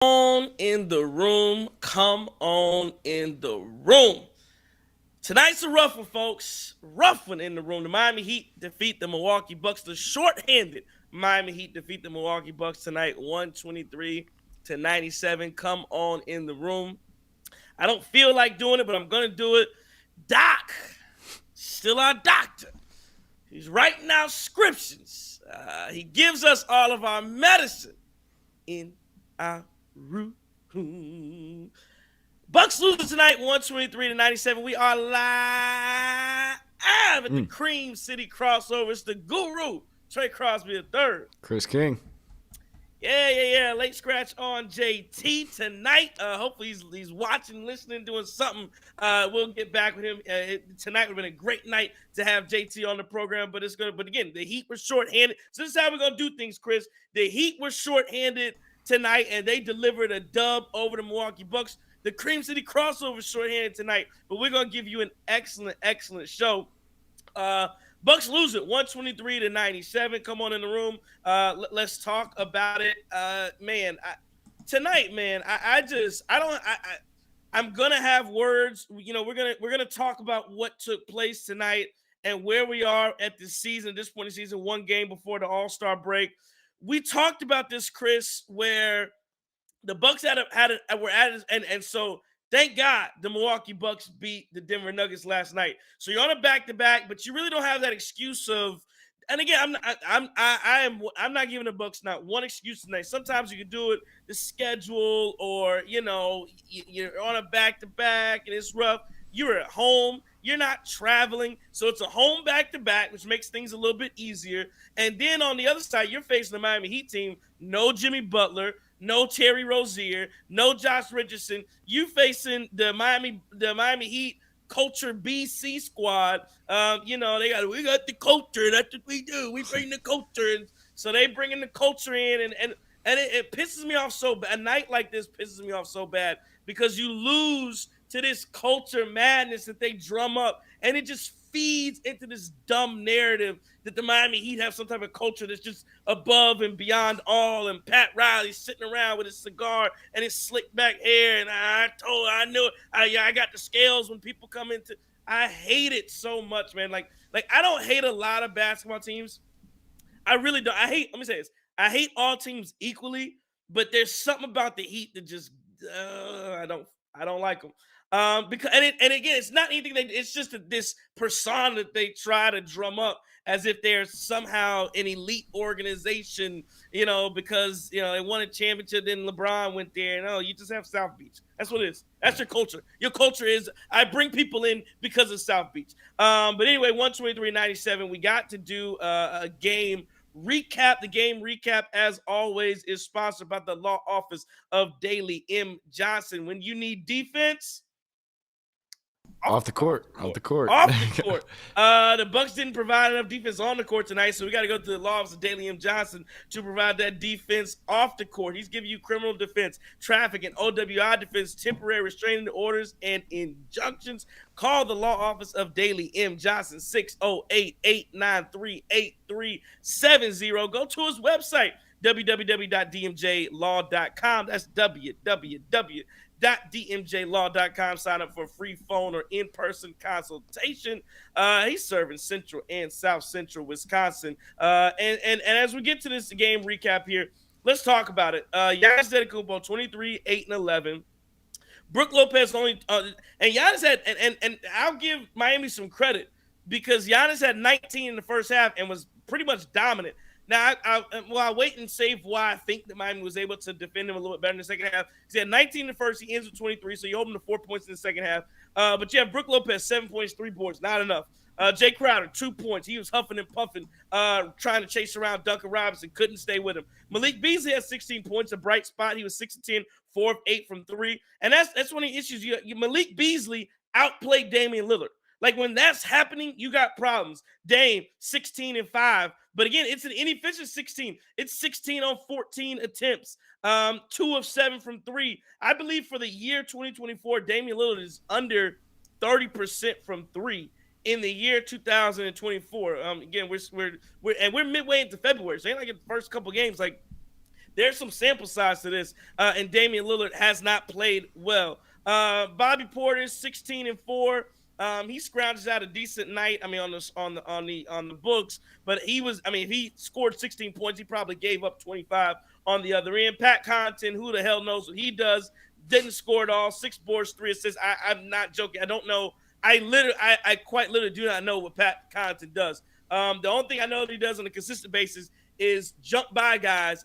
on in the room. Come on in the room. Tonight's a rough one, folks. Rough one in the room. The Miami Heat defeat the Milwaukee Bucks. The shorthanded Miami Heat defeat the Milwaukee Bucks tonight, 123-97. Come on in the room. I don't feel like doing it, but I'm going to do it. Doc, still our doctor. He's writing out scriptions. He gives us all of our medicine in our room. Bucks losing tonight, 123-97. We are live at the Cream City crossover. It's the guru, Trey Crosby III. Chris King. Yeah. Late scratch on JT tonight. Hopefully he's watching, listening, doing something. We'll get back with him. Tonight would have been a great night to have JT on the program, but again, the Heat were shorthanded. So this is how we're gonna do things, Chris. The Heat were shorthanded tonight, and they delivered a dub over the Milwaukee Bucks. The Cream City crossover shorthanded tonight, but we're gonna give you an excellent show. Bucks lose it 123-97. Come on in the room. Let's talk about it. Tonight, man, I'm gonna have words. You know, we're gonna talk about what took place tonight and where we are at this season, this point in the season, one game before the All-Star break. We talked about this, Chris, where the Bucks so thank God the Milwaukee Bucks beat the Denver Nuggets last night. So you're on a back-to-back, but you really don't have that excuse of. And again, I'm not giving the Bucks not one excuse tonight. Sometimes you can do it, the schedule, or you're on a back-to-back and it's rough. You're at home. You're not traveling, so it's a home back-to-back, which makes things a little bit easier. And then on the other side, you're facing the Miami Heat team. No Jimmy Butler. No Terry Rozier, no Josh Richardson. You facing the Miami Heat culture BC squad. We got the culture. That's what we do. We bring the culture, and so they bringing the culture in, and it pisses me off so bad. A night like this pisses me off so bad because you lose to this culture madness that they drum up, and it just feeds into this dumb narrative that the Miami Heat have some type of culture that's just above and beyond all. And Pat Riley sitting around with his cigar and his slick back hair. And I knew it. I got the scales when people come into. I hate it so much, man. Like I don't hate a lot of basketball teams. I really don't. Let me say this. I hate all teams equally, but there's something about the Heat that just I don't like them. Because again, it's not anything. It's just this persona that they try to drum up as if they're somehow an elite organization, because they won a championship. Then LeBron went there. No, you just have South Beach. That's what it is. That's your culture. Your culture is I bring people in because of South Beach. But anyway, 123-97. We got to do a game recap. The game recap, as always, is sponsored by the law office of Daly M. Johnson. When you need defense. Off the court. The Bucks didn't provide enough defense on the court tonight, so we got to go to the law office of Daly M. Johnson to provide that defense off the court. He's giving you criminal defense, traffic, and OWI defense, temporary restraining orders, and injunctions. Call the law office of Daly M. Johnson, 608-893-8370. Go to his website, www.dmjlaw.com. That's www.dmjlaw.com. Sign up for a free phone or in-person consultation. He's serving Central and South Central Wisconsin. And as we get to this game recap here, let's talk about it. Giannis Antetokounmpo, 23, 8, and 11. Brook Lopez only and Giannis had and I'll give Miami some credit because Giannis had 19 in the first half and was pretty much dominant. Now, I'll wait and save why I think that Miami was able to defend him a little bit better in the second half. He had 19 in the first. He ends with 23, so you hold him to 4 points in the second half. But you have Brook Lopez, 7 points, 3 boards. Not enough. Jay Crowder, 2 points. He was huffing and puffing, trying to chase around Duncan Robinson. Couldn't stay with him. Malik Beasley had 16 points, a bright spot. He was 6 of 10, 4 of 8 from 3. And that's one of the issues. Malik Beasley outplayed Damian Lillard. Like when that's happening, you got problems. Dame, 16 and 5. But again, it's an inefficient 16. It's 16 on 14 attempts. 2 of 7 from 3. I believe for the year 2024, Damian Lillard is under 30% from 3 in the year 2024. Again, we're midway into February, so ain't like in the first couple games. Like there's some sample size to this. And Damian Lillard has not played well. Bobby Porter, 16-4. He scrounges out a decent night. I mean, on the books, but if he scored 16 points, he probably gave up 25 on the other end. Pat Connaughton, who the hell knows what he does, didn't score at all. 6 boards, 3 assists. I'm not joking. I don't know. I quite literally do not know what Pat Connaughton does. The only thing I know that he does on a consistent basis is jump by guys.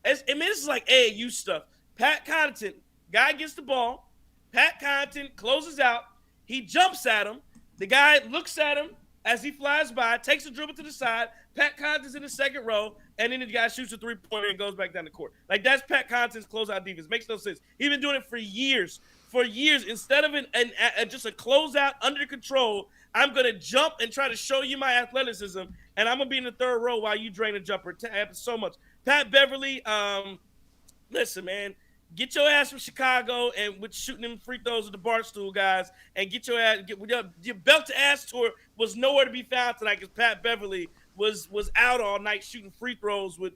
This is like AAU stuff. Pat Connaughton, guy gets the ball. Pat Connaughton closes out. He jumps at him. The guy looks at him as he flies by, takes a dribble to the side. Pat Connaughton's in the second row, and then the guy shoots a three-pointer and goes back down the court. Like, that's Pat Connaughton's closeout defense. Makes no sense. He's been doing it for years. For years, instead of just a closeout under control, I'm going to jump and try to show you my athleticism, and I'm going to be in the third row while you drain a jumper. It happens so much. Pat Beverly, listen, man. Get your ass from Chicago and with shooting them free throws with the Barstool guys, and get your ass. Your belt to ass tour was nowhere to be found tonight because Pat Beverly was out all night shooting free throws with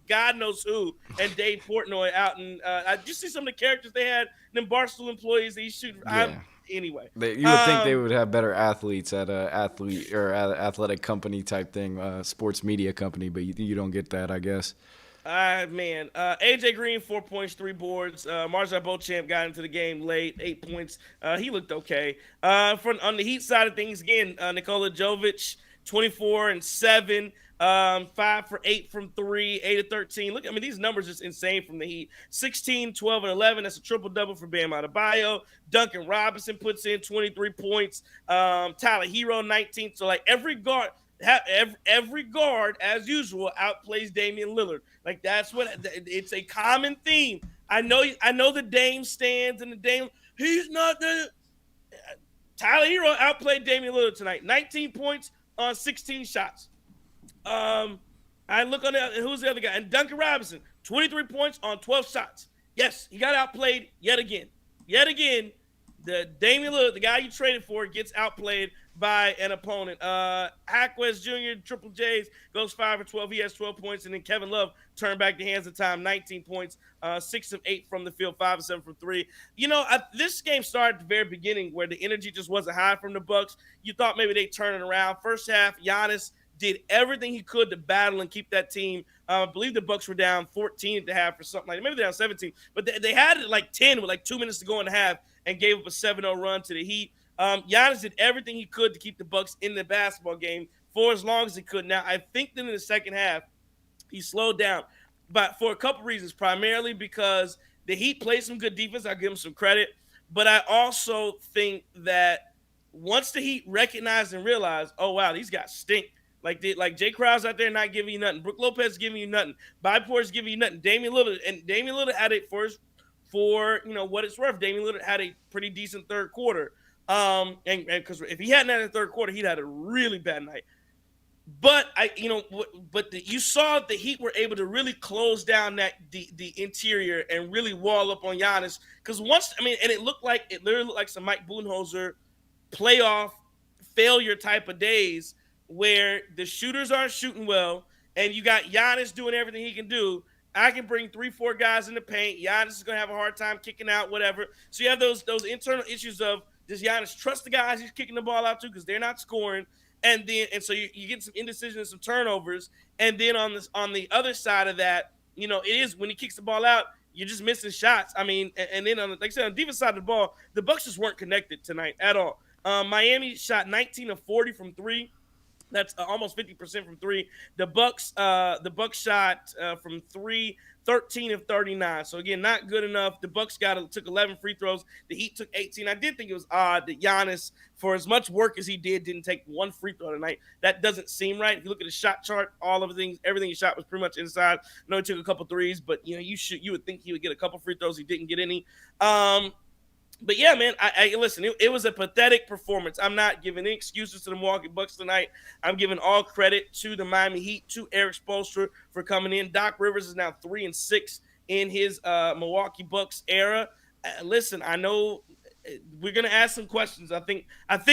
God knows who and Dave Portnoy out. And I just see some of the characters they had. Them Barstool employees that he's shooting. Yeah. Anyway, You would think they would have better athletes at a athletic company type thing, sports media company, but you don't get that, I guess. Man. AJ Green, 4 points, 3 boards. Marjon Beauchamp got into the game late, 8 points. He looked okay. On the Heat side of things, again, Nikola Jovic, 24-7, 5 for 8 from 3, 8 of 13. Look, I mean, these numbers are just insane from the Heat. 16, 12, and 11. That's a triple-double for Bam Adebayo. Duncan Robinson puts in 23 points. Tyler Hero, 19. So, like, every guard, as usual, outplays Damian Lillard. Like, that's what it's a common theme. I know the Dame stands and the Dame. He's not the. Tyler Hero outplayed Damian Lillard tonight. 19 points on 16 shots. I look on who's the other guy, and Duncan Robinson, 23 points on 12 shots. Yes, he got outplayed yet again. The Damian Lillard, the guy you traded for, gets outplayed by an opponent. Hackwest Jr., Triple J's, goes 5 for 12. He has 12 points. And then Kevin Love turned back the hands of time, 19 points, 6 of 8 from the field, 5 of 7 from 3. This game started at the very beginning where the energy just wasn't high from the Bucks. You thought maybe they'd turn it around. First half, Giannis did everything he could to battle and keep that team. I believe the Bucks were down 14 at the half or something like that. Maybe they're down 17. But they had it like 10 with like 2 minutes to go in the half and gave up a 7-0 run to the Heat. Giannis did everything he could to keep the Bucks in the basketball game for as long as he could. Now, I think that in the second half, he slowed down, but for a couple reasons, primarily because the Heat played some good defense. I'll give him some credit. But I also think that once the Heat recognized and realized, oh, wow, these guys stink. Like Jay Crowder's out there not giving you nothing. Brook Lopez giving you nothing. Bobby Porter's giving you nothing. Damian Lillard had it for what it's worth. Damian Lillard had a pretty decent third quarter. And because if he hadn't had a third quarter, he'd had a really bad night. But you saw the Heat were able to really close down the interior and really wall up on Giannis. Because and it literally looked like some Mike Budenholzer playoff failure type of days where the shooters aren't shooting well, and you got Giannis doing everything he can do. I can bring 3-4 guys in the paint. Giannis is going to have a hard time kicking out, whatever. So you have those internal issues of, does Giannis trust the guys he's kicking the ball out to because they're not scoring? And so you get some indecision and some turnovers. And then on the other side of that, it is when he kicks the ball out, you're just missing shots. I mean, and then on the defense side of the ball, the Bucks just weren't connected tonight at all. Miami shot 19 of 40 from 3. That's almost 50% from 3. The Bucks shot from 3, 13 of 39. So again, not good enough. The Bucks took 11 free throws. The Heat took 18. I did think it was odd that Giannis, for as much work as he didn't take one free throw tonight. That doesn't seem right. If you look at the shot chart, everything he shot was pretty much inside. I know he took a couple threes, but you would think he would get a couple free throws. He didn't get any. But yeah, man, I listen, it was a pathetic performance. I'm not giving any excuses to the Milwaukee Bucks tonight. I'm giving all credit to the Miami Heat, to Eric Spoelstra for coming in. Doc Rivers is now 3-6 in his Milwaukee Bucks era. Listen, I know we're gonna ask some questions. I think at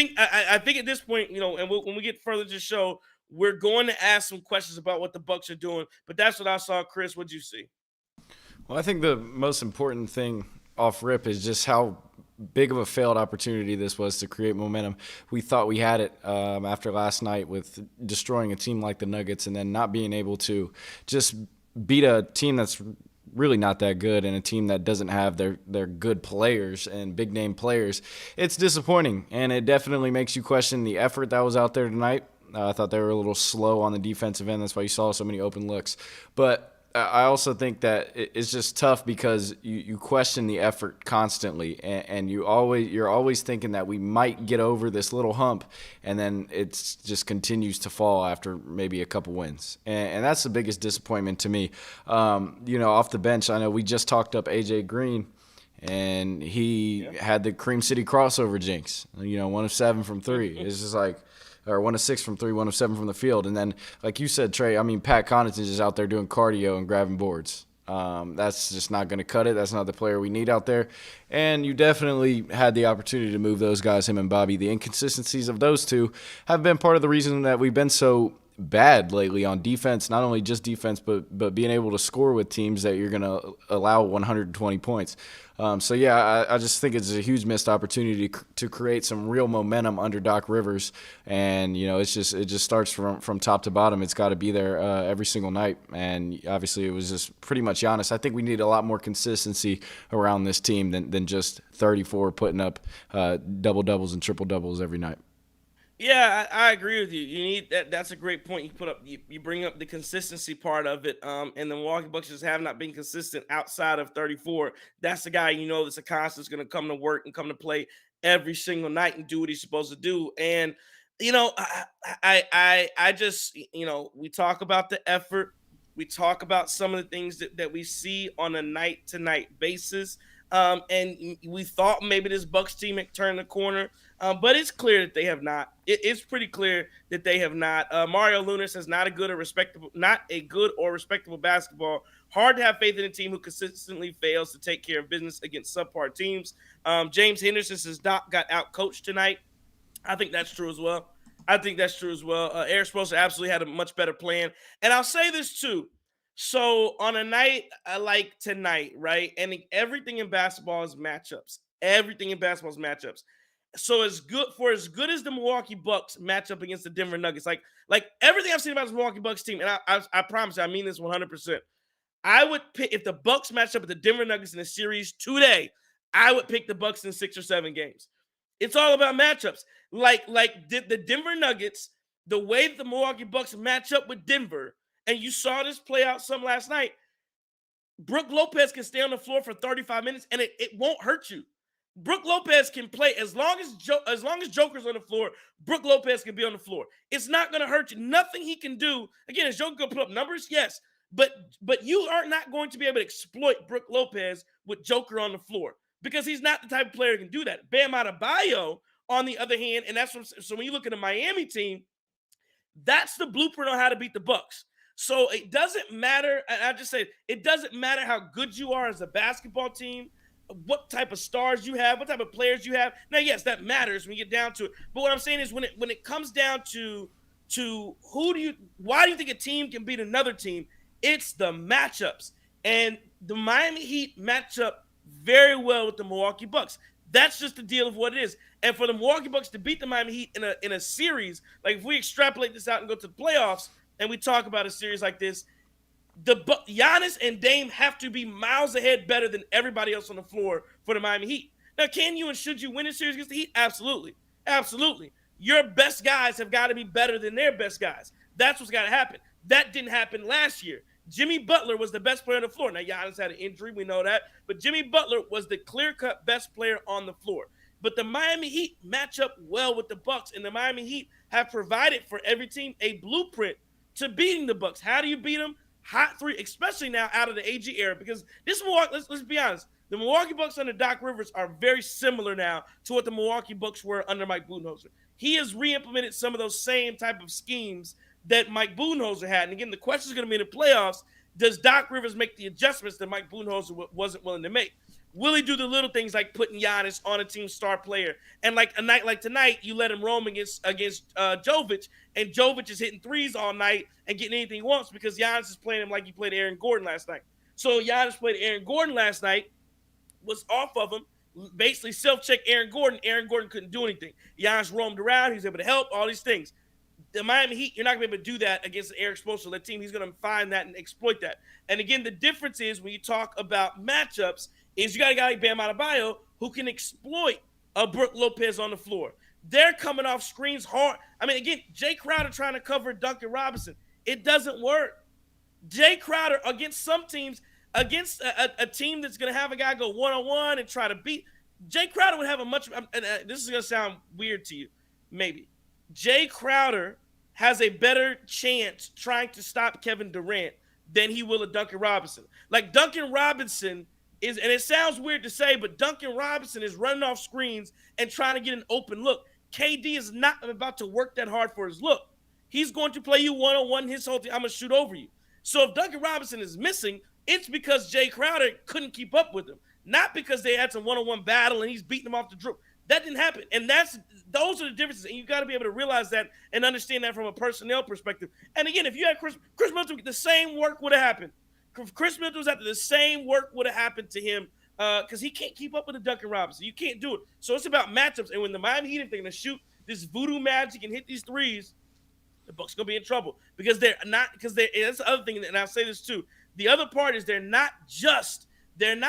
this point, and when we get further to the show, we're going to ask some questions about what the Bucks are doing. But that's what I saw. Chris, what'd you see? Well, I think the most important thing off rip is just how big of a failed opportunity this was to create momentum. We thought we had it after last night with destroying a team like the Nuggets and then not being able to just beat a team that's really not that good and a team that doesn't have their good players and big name players. It's disappointing, and it definitely makes you question the effort that was out there tonight. I thought they were a little slow on the defensive end. That's why you saw so many open looks. But I also think that it's just tough because you question the effort constantly, and you're always thinking that we might get over this little hump, and then it just continues to fall after maybe a couple wins, and that's the biggest disappointment to me. Off the bench, I know we just talked up AJ Green, and he had the Cream City crossover jinx. 1 of 7 from three. It's just like. Or 1 of 6 from three, 1 of 7 from the field. And then, like you said, Trey, I mean, Pat Connaughton's just out there doing cardio and grabbing boards. That's just not going to cut it. That's not the player we need out there. And you definitely had the opportunity to move those guys, him and Bobby. The inconsistencies of those two have been part of the reason that we've been so bad lately on defense, not only just defense, but being able to score with teams that you're going to allow 120 points. I just think it's a huge missed opportunity to create some real momentum under Doc Rivers, and it just starts from top to bottom. It's got to be there every single night, and obviously it was just pretty much Giannis. I think we need a lot more consistency around this team than just 34 putting up double doubles and triple doubles every night. Yeah, I agree with you. You need that. That's a great point. You put up. You bring up the consistency part of it. And the Milwaukee Bucks just have not been consistent outside of 34. That's the guy that's a constant is going to come to work and come to play every single night and do what he's supposed to do. And I just we talk about the effort. We talk about some of the things that we see on a night to night basis. And we thought maybe this Bucks team had turned the corner. But it's clear that they have not. It's pretty clear that they have not. Mario Lunas is not a good or respectable basketball. Hard to have faith in a team who consistently fails to take care of business against subpar teams. James Henderson has not got out coached tonight. I think that's true as well. Eric Spoelstra absolutely had a much better plan. And I'll say this too. So on a night like tonight, right? And everything in basketball is matchups. So as good as the Milwaukee Bucks match up against the Denver Nuggets, like everything I've seen about this Milwaukee Bucks team, and I promise you, I mean this 100%. I would pick if the Bucks match up with the Denver Nuggets in a series today. I would pick the Bucks in 6 or 7 games. It's all about matchups. Like the Denver Nuggets, the way that the Milwaukee Bucks match up with Denver, and you saw this play out some last night. Brook Lopez can stay on the floor for 35 minutes, and it won't hurt you. Brook Lopez can play as long as Joker's on the floor. Brook Lopez can be on the floor. It's not going to hurt you. Nothing he can do. Again, is Joker going to put up numbers? Yes, but you are not going to be able to exploit Brook Lopez with Joker on the floor because he's not the type of player who can do that. Bam Adebayo, on the other hand, and so when you look at the Miami team, that's the blueprint on how to beat the Bucks. So it doesn't matter. I just say it doesn't matter how good you are as a basketball team, what type of stars you have, what type of players you have. Now, yes, that matters when you get down to it. But what I'm saying is when it comes down to why do you think a team can beat another team? It's the matchups. And the Miami Heat match up very well with the Milwaukee Bucks. That's just the deal of what it is. And for the Milwaukee Bucks to beat the Miami Heat in a series, like if we extrapolate this out and go to the playoffs and we talk about a series like this, Giannis and Dame have to be miles ahead better than everybody else on the floor for the Miami Heat. Now, can you and should you win a series against the Heat? Absolutely. Absolutely. Your best guys have got to be better than their best guys. That's what's got to happen. That didn't happen last year. Jimmy Butler was the best player on the floor. Now, Giannis had an injury. We know that. But Jimmy Butler was the clear-cut best player on the floor. But the Miami Heat match up well with the Bucks, and the Miami Heat have provided for every team a blueprint to beating the Bucks. How do you beat them? Hot three, especially now out of the AG era, because this Milwaukee, let's be honest, the Milwaukee Bucks under Doc Rivers are very similar now to what the Milwaukee Bucks were under Mike Budenholzer. He has re-implemented some of those same type of schemes that Mike Budenholzer had. And again, the question is going to be in the playoffs, does Doc Rivers make the adjustments that Mike Budenholzer wasn't willing to make? Will he do the little things like putting Giannis on a team star player? And like a night like tonight, you let him roam against Jovic, and Jovic is hitting threes all night and getting anything he wants because Giannis is playing him like he played Aaron Gordon last night. So Giannis played Aaron Gordon last night, was off of him, basically self-check Aaron Gordon. Aaron Gordon couldn't do anything. Giannis roamed around. He was able to help, all these things. The Miami Heat, you're not going to be able to do that against the Eric Spoelstra team. He's going to find that and exploit that. And again, the difference is when you talk about matchups is you got a guy like Bam Adebayo who can exploit a Brook Lopez on the floor. They're coming off screens hard. I mean, again, Jay Crowder trying to cover Duncan Robinson. It doesn't work. Jay Crowder against some teams, against a team that's going to have a guy go one-on-one and try to beat, Jay Crowder would have a much, and this is going to sound weird to you, maybe. Jay Crowder has a better chance trying to stop Kevin Durant than he will a Duncan Robinson. Like Duncan Robinson is, and it sounds weird to say, but Duncan Robinson is running off screens and trying to get an open look. KD is not about to work that hard for his look. He's going to play you one-on-one his whole team. I'm going to shoot over you. So if Duncan Robinson is missing, it's because Jay Crowder couldn't keep up with him. Not because they had some one-on-one battle and he's beating them off the dribble. That didn't happen. And those are the differences. And you got to be able to realize that and understand that from a personnel perspective. And again, if you had Chris Middleton, the same work would have happened. If Chris Middleton was after the same work would have happened to him because he can't keep up with the Duncan Robinson. You can't do it. So it's about matchups. And when the Miami Heat, if they're going to shoot this voodoo magic and hit these threes, the Bucks gonna be in trouble because they're not. Because that's the other thing, and I'll say this too. The other part is they're not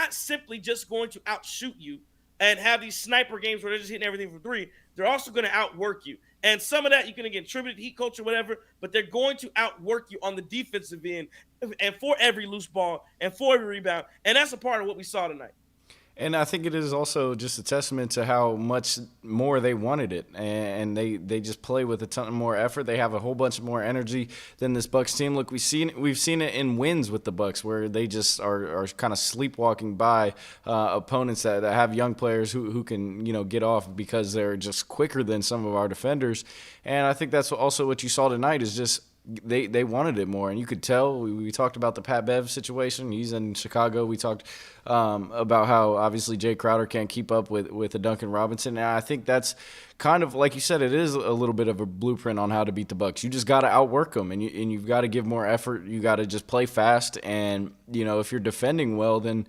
simply just going to outshoot you and have these sniper games where they're just hitting everything from three. They're also going to outwork you, and some of that you can again attribute to Heat culture, whatever. But they're going to outwork you on the defensive end, and for every loose ball and for every rebound, and that's a part of what we saw tonight. And I think it is also just a testament to how much more they wanted it, and they just play with a ton more effort. They have a whole bunch more energy than this Bucks team. Look, we've seen it in wins with the Bucks where they just are kind of sleepwalking by opponents that have young players who can get off because they're just quicker than some of our defenders. And I think that's also what you saw tonight is just they wanted it more, and you could tell. We talked about the Pat Bev situation. He's in Chicago. We talked about how obviously Jay Crowder can't keep up with a Duncan Robinson, and I think that's kind of like you said. It is a little bit of a blueprint on how to beat the Bucks. You just got to outwork them, and you've got to give more effort. You got to just play fast, and if you're defending well, then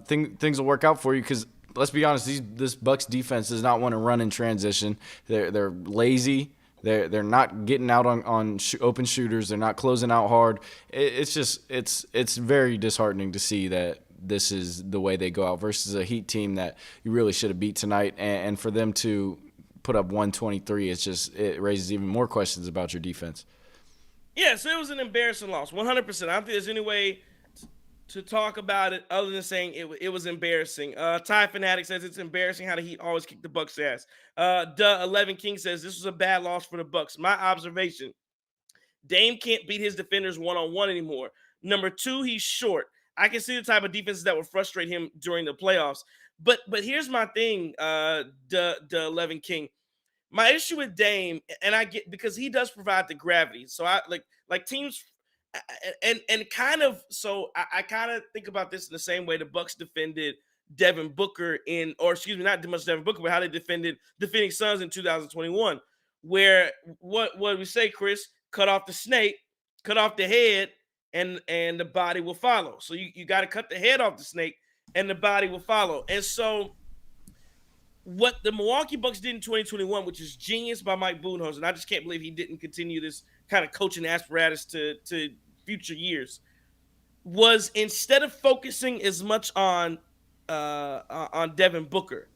things will work out for you because. Let's be honest, this Bucks defense does not want to run in transition. They're lazy. They're not getting out on open shooters. They're not closing out hard. It's very disheartening to see that this is the way they go out versus a Heat team that you really should have beat tonight. And for them to put up 123, it raises even more questions about your defense. Yeah, so it was an embarrassing loss, 100%. I don't think there's any way to talk about it other than saying it was embarrassing. Ty Fanatic says it's embarrassing how the Heat always kick the Bucks' ass. Duh 11 King says this was a bad loss for the Bucks. My observation: Dame can't beat his defenders one-on-one anymore. Number two, he's short. I can see the type of defenses that would frustrate him during the playoffs. But here's my thing, Duh 11 King. My issue with Dame, and I get because he does provide the gravity. So I like teams. And kind of, so I kind of think about this in the same way the Bucks defended Devin Booker not much Devin Booker, but how they defended the Phoenix Suns in 2021, where what we say, Chris, cut off the snake, cut off the head, and the body will follow. So you got to cut the head off the snake, and the body will follow. And so what the Milwaukee Bucks did in 2021, which is genius by Mike Budenholzer, and I just can't believe he didn't continue this kind of coaching apparatus to future years, was instead of focusing as much on Devin Booker,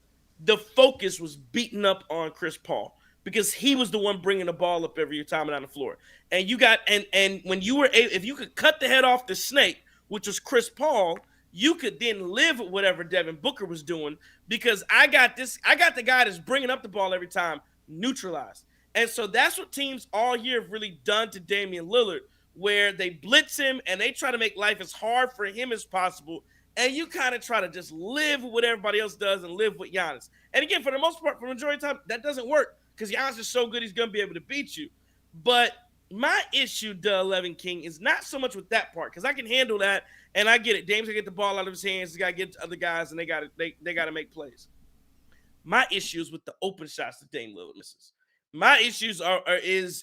the focus was beating up on Chris Paul because he was the one bringing the ball up every time down the floor. And you got and when you were able, if you could cut the head off the snake, which was Chris Paul, you could then live with whatever Devin Booker was doing because I got the guy that's bringing up the ball every time neutralized. And so that's what teams all year have really done to Damian Lillard, where they blitz him and they try to make life as hard for him as possible. And you kind of try to just live with what everybody else does and live with Giannis. And again, for the most part, for the majority of the time, that doesn't work because Giannis is so good he's going to be able to beat you. But my issue, Duh 11 King, is not so much with that part because I can handle that and I get it. Dame's going to get the ball out of his hands. He's got to get to other guys and they got to make plays. My issue is with the open shots that Dame Lillard misses. My issues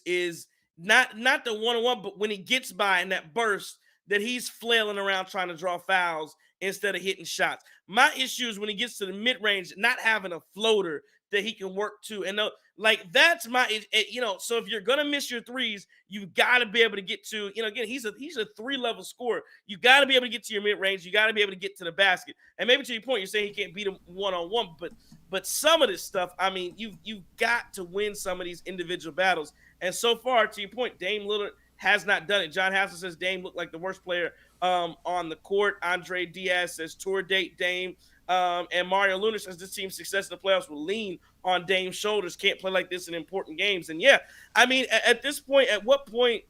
is not the one-on-one, but when he gets by in that burst, that he's flailing around trying to draw fouls instead of hitting shots. My issue is when he gets to the mid-range, not having a floater that he can work to. And that's my, so if you're going to miss your threes, you've got to be able to get to, again, he's a 3-level scorer. You got to be able to get to your mid-range. You got to be able to get to the basket. And maybe to your point, you're saying he can't beat him one-on-one, but some of this stuff, I mean, you've got to win some of these individual battles. And so far, to your point, Dame Lillard has not done it. John Hassel says Dame looked like the worst player on the court. Andre Diaz says tour date Dame. And Mario Luna says this team's success in the playoffs will lean on Dame's shoulders. Can't play like this in important games. And yeah, I mean, at this point, at what point,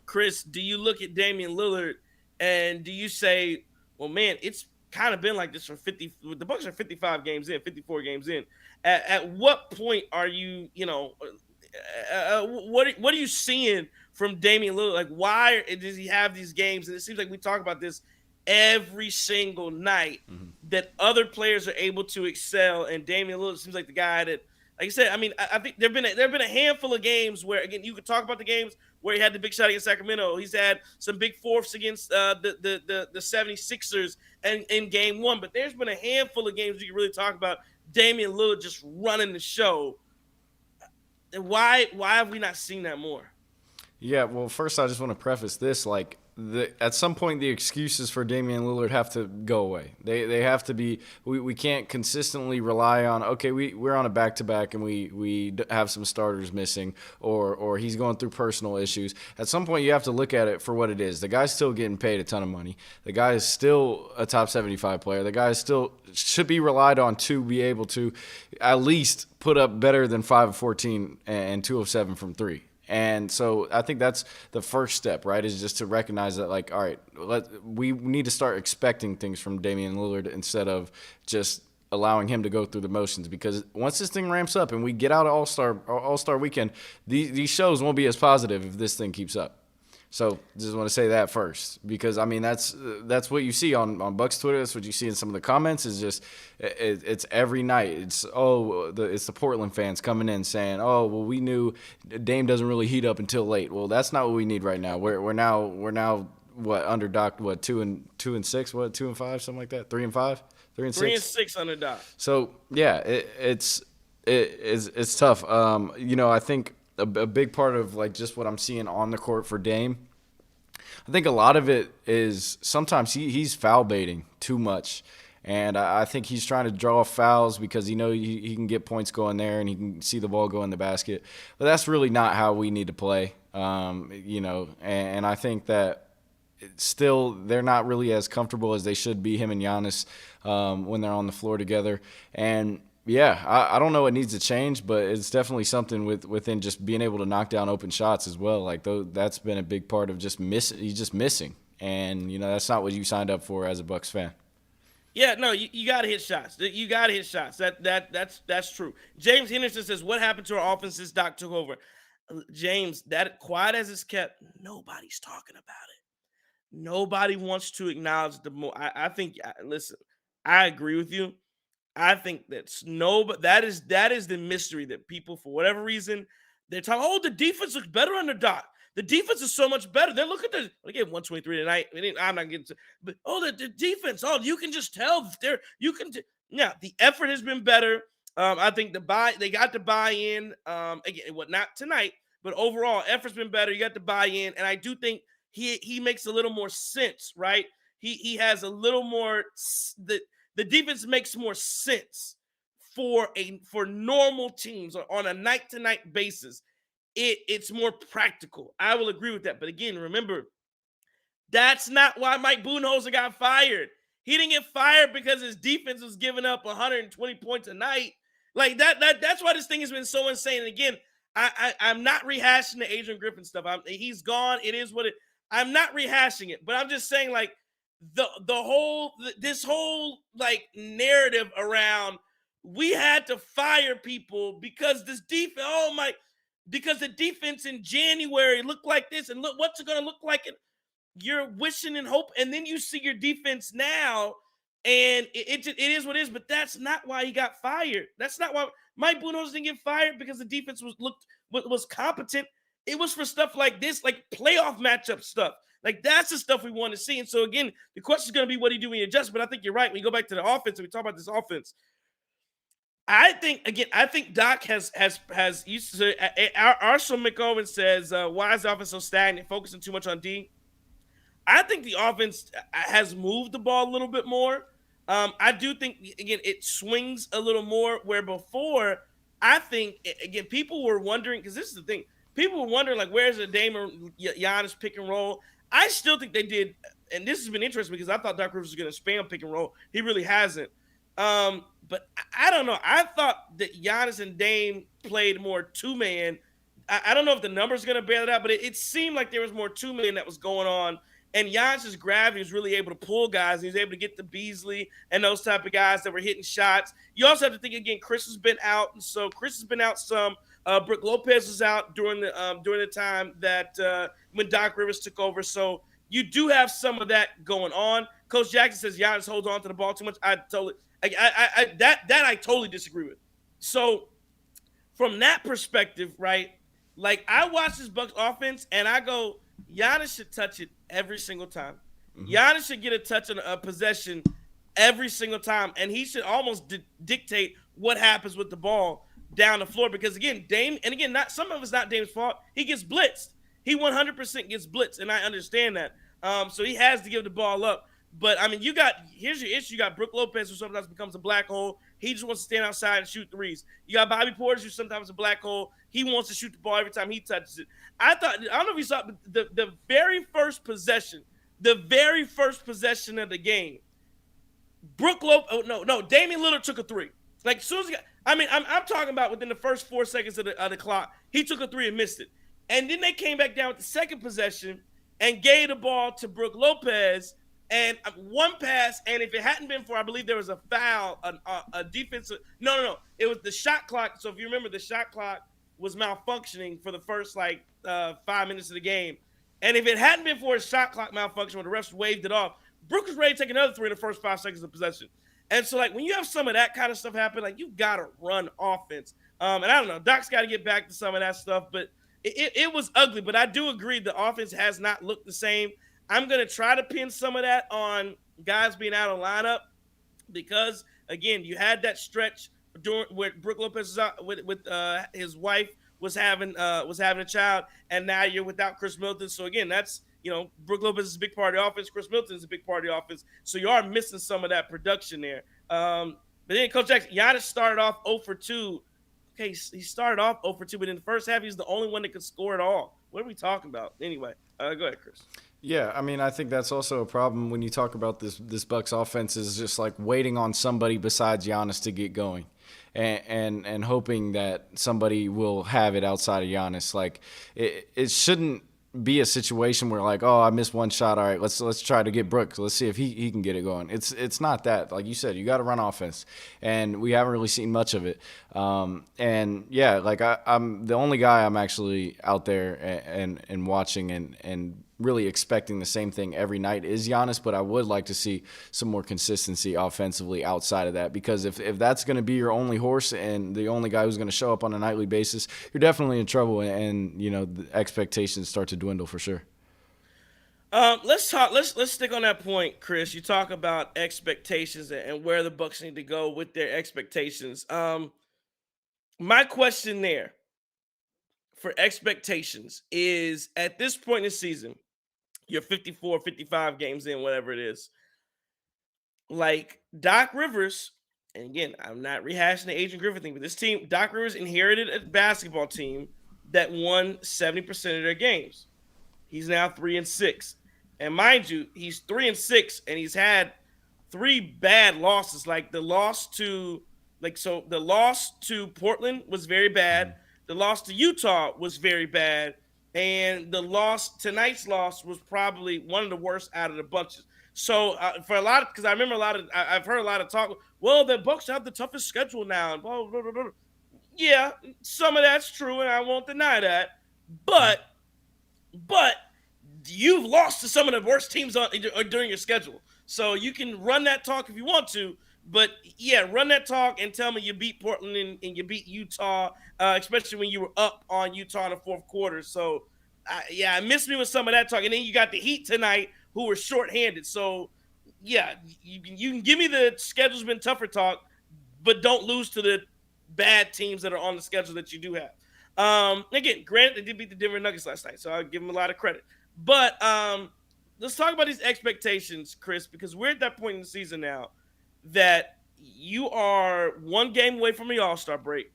Chris, do you look at Damian Lillard and do you say, well, man, it's kind of been like this for 50. The Bucks are 55 games in, 54 games in. At what point are you, what are you seeing from Damian Lillard? Like, why does he have these games? And it seems like we talk about this every single night, that other players are able to excel, and Damian Lillard seems like the guy that, like I said, I mean, I think there've been a handful of games where, again, you could talk about the games where he had the big shot against Sacramento. He's had some big fourths against the 76ers and in game one, but there's been a handful of games you can really talk about Damian Lillard just running the show. Why have we not seen that more? Yeah, well, first I just want to preface this, like, at some point the excuses for Damian Lillard have to go away. They have to be. We can't consistently rely on, okay, we're on a back-to-back and we have some starters missing, or he's going through personal issues. At some point you have to look at it for what it is. The guy's still getting paid a ton of money. The guy is still a top 75 player. The guy still should be relied on to be able to at least put up better than 5 of 14 and 2 of 7 from 3. And so I think that's the first step, right, is just to recognize that, like, all right, we need to start expecting things from Damian Lillard instead of just allowing him to go through the motions. Because once this thing ramps up and we get out of All-Star weekend, these shows won't be as positive if this thing keeps up. So just want to say that first, because, I mean, that's what you see on Bucks Twitter. That's what you see in some of the comments. Is just it's every night. It's the Portland fans coming in saying, oh, well, we knew Dame doesn't really heat up until late. Well, that's not what we need right now. We're now what, underdocked, what, 2 and 6, what, 2 and 5, something like that, 3 and 5, 3 and 6, 3 and 6 underdocked. So yeah, it's tough. I think a big part of, like, just what I'm seeing on the court for Dame, I think a lot of it is sometimes he's foul baiting too much. And I think he's trying to draw fouls because he can get points going there and he can see the ball go in the basket. But that's really not how we need to play, and I think that still they're not really as comfortable as they should be, him and Giannis, when they're on the floor together. And yeah, I don't know what needs to change, but it's definitely something within just being able to knock down open shots as well. Like, that's been a big part of just he's just missing. And, that's not what you signed up for as a Bucks fan. Yeah, no, you got to hit shots. You got to hit shots. That's true. James Henderson says, what happened to our offense since Doc took over? James, that quiet as it's kept, nobody's talking about it. Nobody wants to acknowledge I think, listen, I agree with you. I think that is the mystery that people, for whatever reason, they're talking, oh, the defense looks better under Doc. The defense is so much better. They look at the, again, 123 tonight. I'm not getting to, but the defense, you can just tell yeah, the effort has been better. I think they got the buy-in. Again, not tonight, but overall, effort's been better. You got the buy-in, and I do think he makes a little more sense, right? He has a little more the defense makes more sense for normal teams on a night-to-night basis. It's more practical. I will agree with that. But again, remember, that's not why Mike Budenholzer got fired. He didn't get fired because his defense was giving up 120 points a night. Like that's why this thing has been so insane. And again, I'm not rehashing the Adrian Griffin stuff. He's gone. It is what it. I'm not rehashing it, but I'm just saying, like, this whole like narrative around we had to fire people because this defense, because the defense in January looked like this, and look what's it going to look like. You're wishing and hope, and then you see your defense now, and it is what it is. But that's not why he got fired. That's not why Mike Budenholzer didn't get fired, because the defense was competent. It was for stuff like this, like playoff matchup stuff. Like that's the stuff we want to see. And so again, the question is going to be what do you do when you adjust? But I think you're right. When you go back to the offense and we talk about this offense, I think Doc has used to. Arsenal McOwen says, "Why is the offense so stagnant, focusing too much on D?" I think the offense has moved the ball a little bit more. I do think again it swings a little more. Where before, I think again people were wondering because this is the thing. People were wondering like where's the Damian Giannis pick and roll. I still think they did, and this has been interesting because I thought Doc Rivers was going to spam pick and roll. He really hasn't. But I don't know. I thought that Giannis and Dame played more two man. I don't know if the numbers going to bear that out, but it seemed like there was more two man that was going on. And Giannis's gravity was really able to pull guys. He was able to get the Beasley and those type of guys that were hitting shots. You also have to think again. Chris has been out, and so Chris has been out some. Brook Lopez was out during the time that when Doc Rivers took over. So you do have some of that going on. Coach Jackson says Giannis holds on to the ball too much. I totally disagree with. So from that perspective, right? Like I watch this Bucks offense and I go, Giannis should touch it every single time. Mm-hmm. Giannis should get a touch on a possession every single time, and he should almost dictate what happens with the ball down the floor. Because again, Dame, and again, not some of it's not Dame's fault. He gets blitzed. He 100% gets blitzed, and I understand that. So he has to give the ball up. But I mean, here's your issue. You got Brook Lopez, who sometimes becomes a black hole. He just wants to stand outside and shoot threes. You got Bobby Portis, who sometimes a black hole. He wants to shoot the ball every time he touches it. I don't know if you saw the very first possession of the game. Damian Lillard took a three. Like as soon as I'm talking about within the first 4 seconds of the clock, he took a three and missed it. And then they came back down with the second possession and gave the ball to Brook Lopez. And one pass, and if it hadn't been for, I believe there was a foul, a defensive. No. It was the shot clock. So if you remember, the shot clock was malfunctioning for the first 5 minutes of the game. And if it hadn't been for a shot clock malfunction where the refs waved it off, Brook was ready to take another three in the first 5 seconds of possession. And so, when you have some of that kind of stuff happen, you got to run offense. And I don't know, Doc's got to get back to some of that stuff, but it was ugly. But I do agree the offense has not looked the same. I'm going to try to pin some of that on guys being out of lineup because, again, you had that stretch where Brook Lopez was out with his wife was having a child, and now you're without Chris Middleton. So, again, that's, Brook Lopez is a big part of the offense. Chris Middleton is a big part of the offense. So you are missing some of that production there. But then Coach Jackson, Giannis started off 0 for 2. Okay, he started off 0 for 2, but in the first half, he's the only one that could score at all. What are we talking about? Anyway, go ahead, Chris. Yeah, I mean, I think that's also a problem when you talk about this Bucks offense is just waiting on somebody besides Giannis to get going, and hoping that somebody will have it outside of Giannis. It shouldn't be a situation where I missed one shot. All right, let's try to get Brooks. Let's see if he can get it going. It's not that. Like you said, you got to run offense, and we haven't really seen much of it. And yeah, I'm the only guy I'm actually out there and watching and really expecting the same thing every night is Giannis, but I would like to see some more consistency offensively outside of that, because if that's going to be your only horse and the only guy who's going to show up on a nightly basis, you're definitely in trouble, and the expectations start to dwindle for sure. Let's stick on that point, Chris. You talk about expectations and where the Bucks need to go with their expectations. My question there for expectations is, at this point in the season, you're 54, 55 games in, whatever it is. Doc Rivers, and again, I'm not rehashing the Adrian Griffin thing, but this team, Doc Rivers inherited a basketball team that won 70% of their games. He's now 3-6. And mind you, he's 3-6, and he's had 3 bad losses. The loss to Portland was very bad. The loss to Utah was very bad. And tonight's loss was probably one of the worst out of the bunches. So because I remember I've heard a lot of talk. Well, the Bucks have the toughest schedule now, and blah, blah, blah, blah. Yeah, some of that's true, and I won't deny that. But you've lost to some of the worst teams during your schedule. So you can run that talk if you want to, But yeah, run that talk and tell me you beat Portland and you beat Utah, especially when you were up on Utah in the fourth quarter. So yeah, I missed me with some of that talk. And then you got the Heat tonight, who were shorthanded. So yeah, you can give me the schedule's been tougher talk, but don't lose to the bad teams that are on the schedule that you do have. Again, granted, they did beat the Denver Nuggets last night, so I'll give them a lot of credit. But let's talk about these expectations, Chris, because we're at that point in the season now that you are one game away from the All-Star break.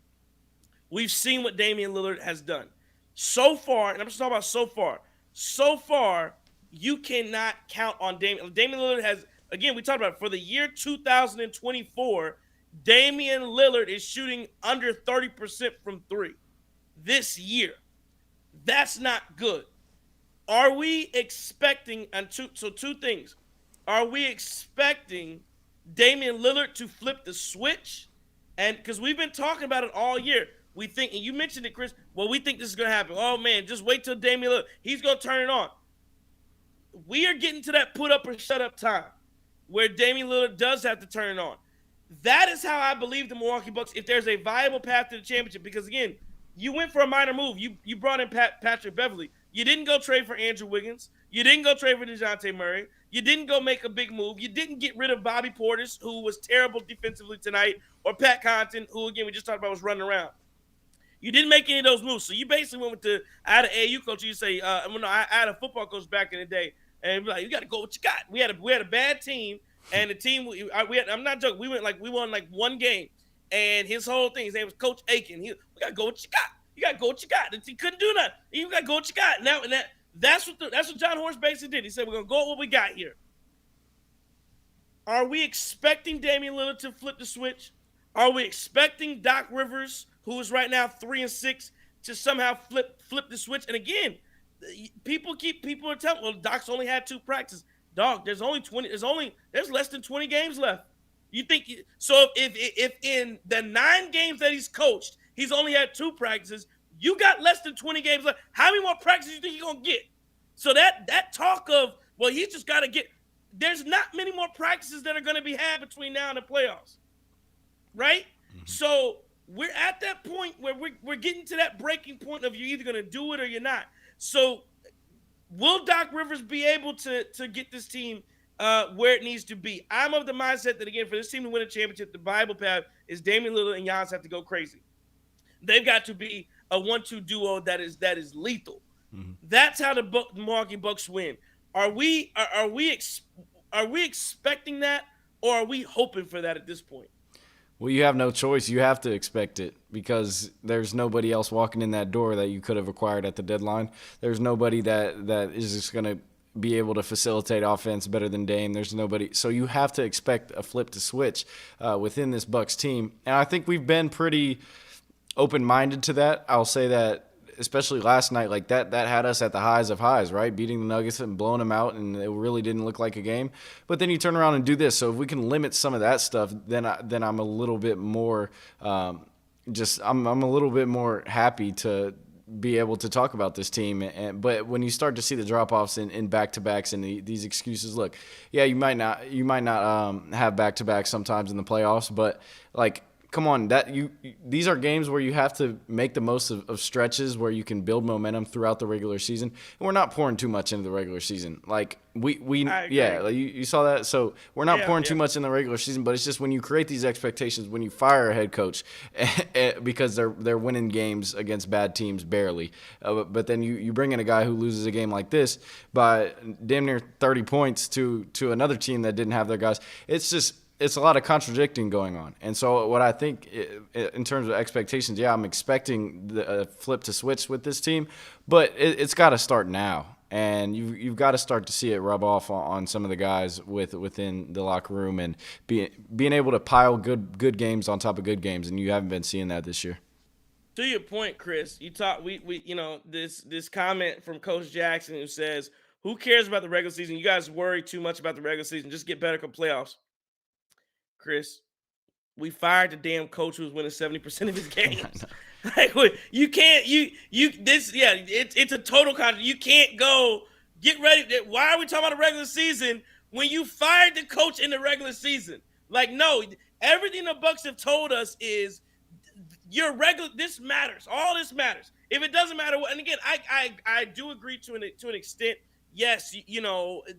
We've seen what Damian Lillard has done. So far, and I'm just talking about so far. So far, you cannot count on Damian. Damian Lillard has, again, we talked about it, for the year 2024, Damian Lillard is shooting under 30% from three this year. That's not good. Are we expecting, two things. Are we expecting Damian Lillard to flip the switch? And because we've been talking about it all year, we think, and you mentioned it, Chris, well, we think this is going to happen. Oh, man, just wait till Damian Lillard. He's going to turn it on. We are getting to that put up or shut up time where Damian Lillard does have to turn it on. That is how I believe the Milwaukee Bucks, if there's a viable path to the championship, because, again, you went for a minor move. You brought in Patrick Beverley. You didn't go trade for Andrew Wiggins. You didn't go trade for DeJounte Murray. You didn't go make a big move. You didn't get rid of Bobby Portis, who was terrible defensively tonight, or Pat Connaughton, who, again, we just talked about was running around. You didn't make any of those moves. So you basically went with I had an AAU coach. You say, I had a football coach back in the day, and like, you got to go what you got. We had a bad team, and the team I'm not joking. We won like one game, and his whole thing, his name was Coach Aiken. We got to go what you got. You got to go what you got. He couldn't do nothing. You got to go what you got. Now that's what John Horst basically did. He said, we're gonna go with what we got here. Are we expecting Damian Lillard to flip the switch? Are we expecting Doc Rivers, who is right now 3-6, to somehow flip the switch? And again, people are telling, well, Doc's only had 2 practices. Dog, there's less than 20 games left. You think so? If in the 9 games that he's coached, he's only had 2 practices, you got less than 20 games left. How many more practices do you think you're gonna get? So that talk of, well, he's just got to get. There's not many more practices that are going to be had between now and the playoffs, right? Mm-hmm. So we're at that point where we're getting to that breaking point of you're either going to do it or you're not. So will Doc Rivers be able to get this team where it needs to be? I'm of the mindset that, again, for this team to win a championship, the Bible path is Damian Lillard and Giannis have to go crazy. They've got to be a 1-2 duo that is lethal. Mm-hmm. That's how the Milwaukee Bucks win. Are we expecting that, or are we hoping for that at this point? Well, you have no choice. You have to expect it because there's nobody else walking in that door that you could have acquired at the deadline. There's nobody that is just going to be able to facilitate offense better than Dame. There's nobody. So you have to expect a flip to switch within this Bucks team. And I think we've been pretty open-minded to that. I'll say that, especially last night, like that had us at the highs of highs, right? Beating the Nuggets and blowing them out, and it really didn't look like a game. But then you turn around and do this. So if we can limit some of that stuff, then I'm a little bit more I'm a little bit more happy to be able to talk about this team. But when you start to see the drop-offs in back-to-backs and these excuses, look, yeah, you might not have back-to-backs sometimes in the playoffs, but like, come on, these are games where you have to make the most of stretches where you can build momentum throughout the regular season. And we're not pouring too much into the regular season. Like you saw that. So we're not pouring too much in the regular season, but it's just when you create these expectations, when you fire a head coach because they're winning games against bad teams barely, but then you bring in a guy who loses a game like this by damn near 30 points to another team that didn't have their guys. It's a lot of contradicting going on. And so what I think in terms of expectations, I'm expecting the flip to switch with this team, but it's got to start now. And you've got to start to see it rub off on some of the guys within the locker room and being able to pile good games on top of good games, and you haven't been seeing that this year. To your point, Chris, you talk this comment from Coach Jackson who says, "Who cares about the regular season? You guys worry too much about the regular season. Just get better come playoffs." Chris, we fired the damn coach who was winning 70% of his games. Like, you can't, it's a total contract. You can't go get ready. Why are we talking about the regular season when you fired the coach in the regular season? Like, no, everything the Bucks have told us is your regular. This matters. All this matters. If it doesn't matter, and again, I do agree to an extent. Yes,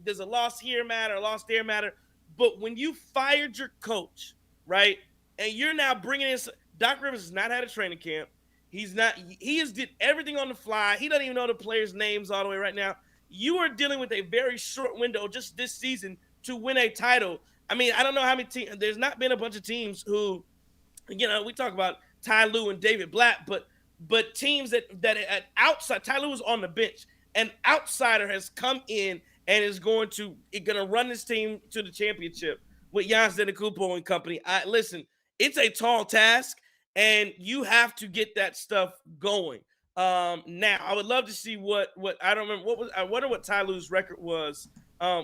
there's a loss here matter, a loss there matter. But when you fired your coach, right, and you're now bringing in Doc Rivers has not had a training camp. He's not. He has did everything on the fly. He doesn't even know the players' names all the way right now. You are dealing with a very short window just this season to win a title. I mean, I don't know how many teams. There's not been a bunch of teams who, we talk about Ty Lue and David Blatt, but teams that at outside, Ty Lue was on the bench. An outsider has come in and is going to run this team to the championship with Giannis Antetokounmpo and company. Listen, it's a tall task, and you have to get that stuff going. Now I would love to see what I don't remember what was. I wonder what Ty Lue's record was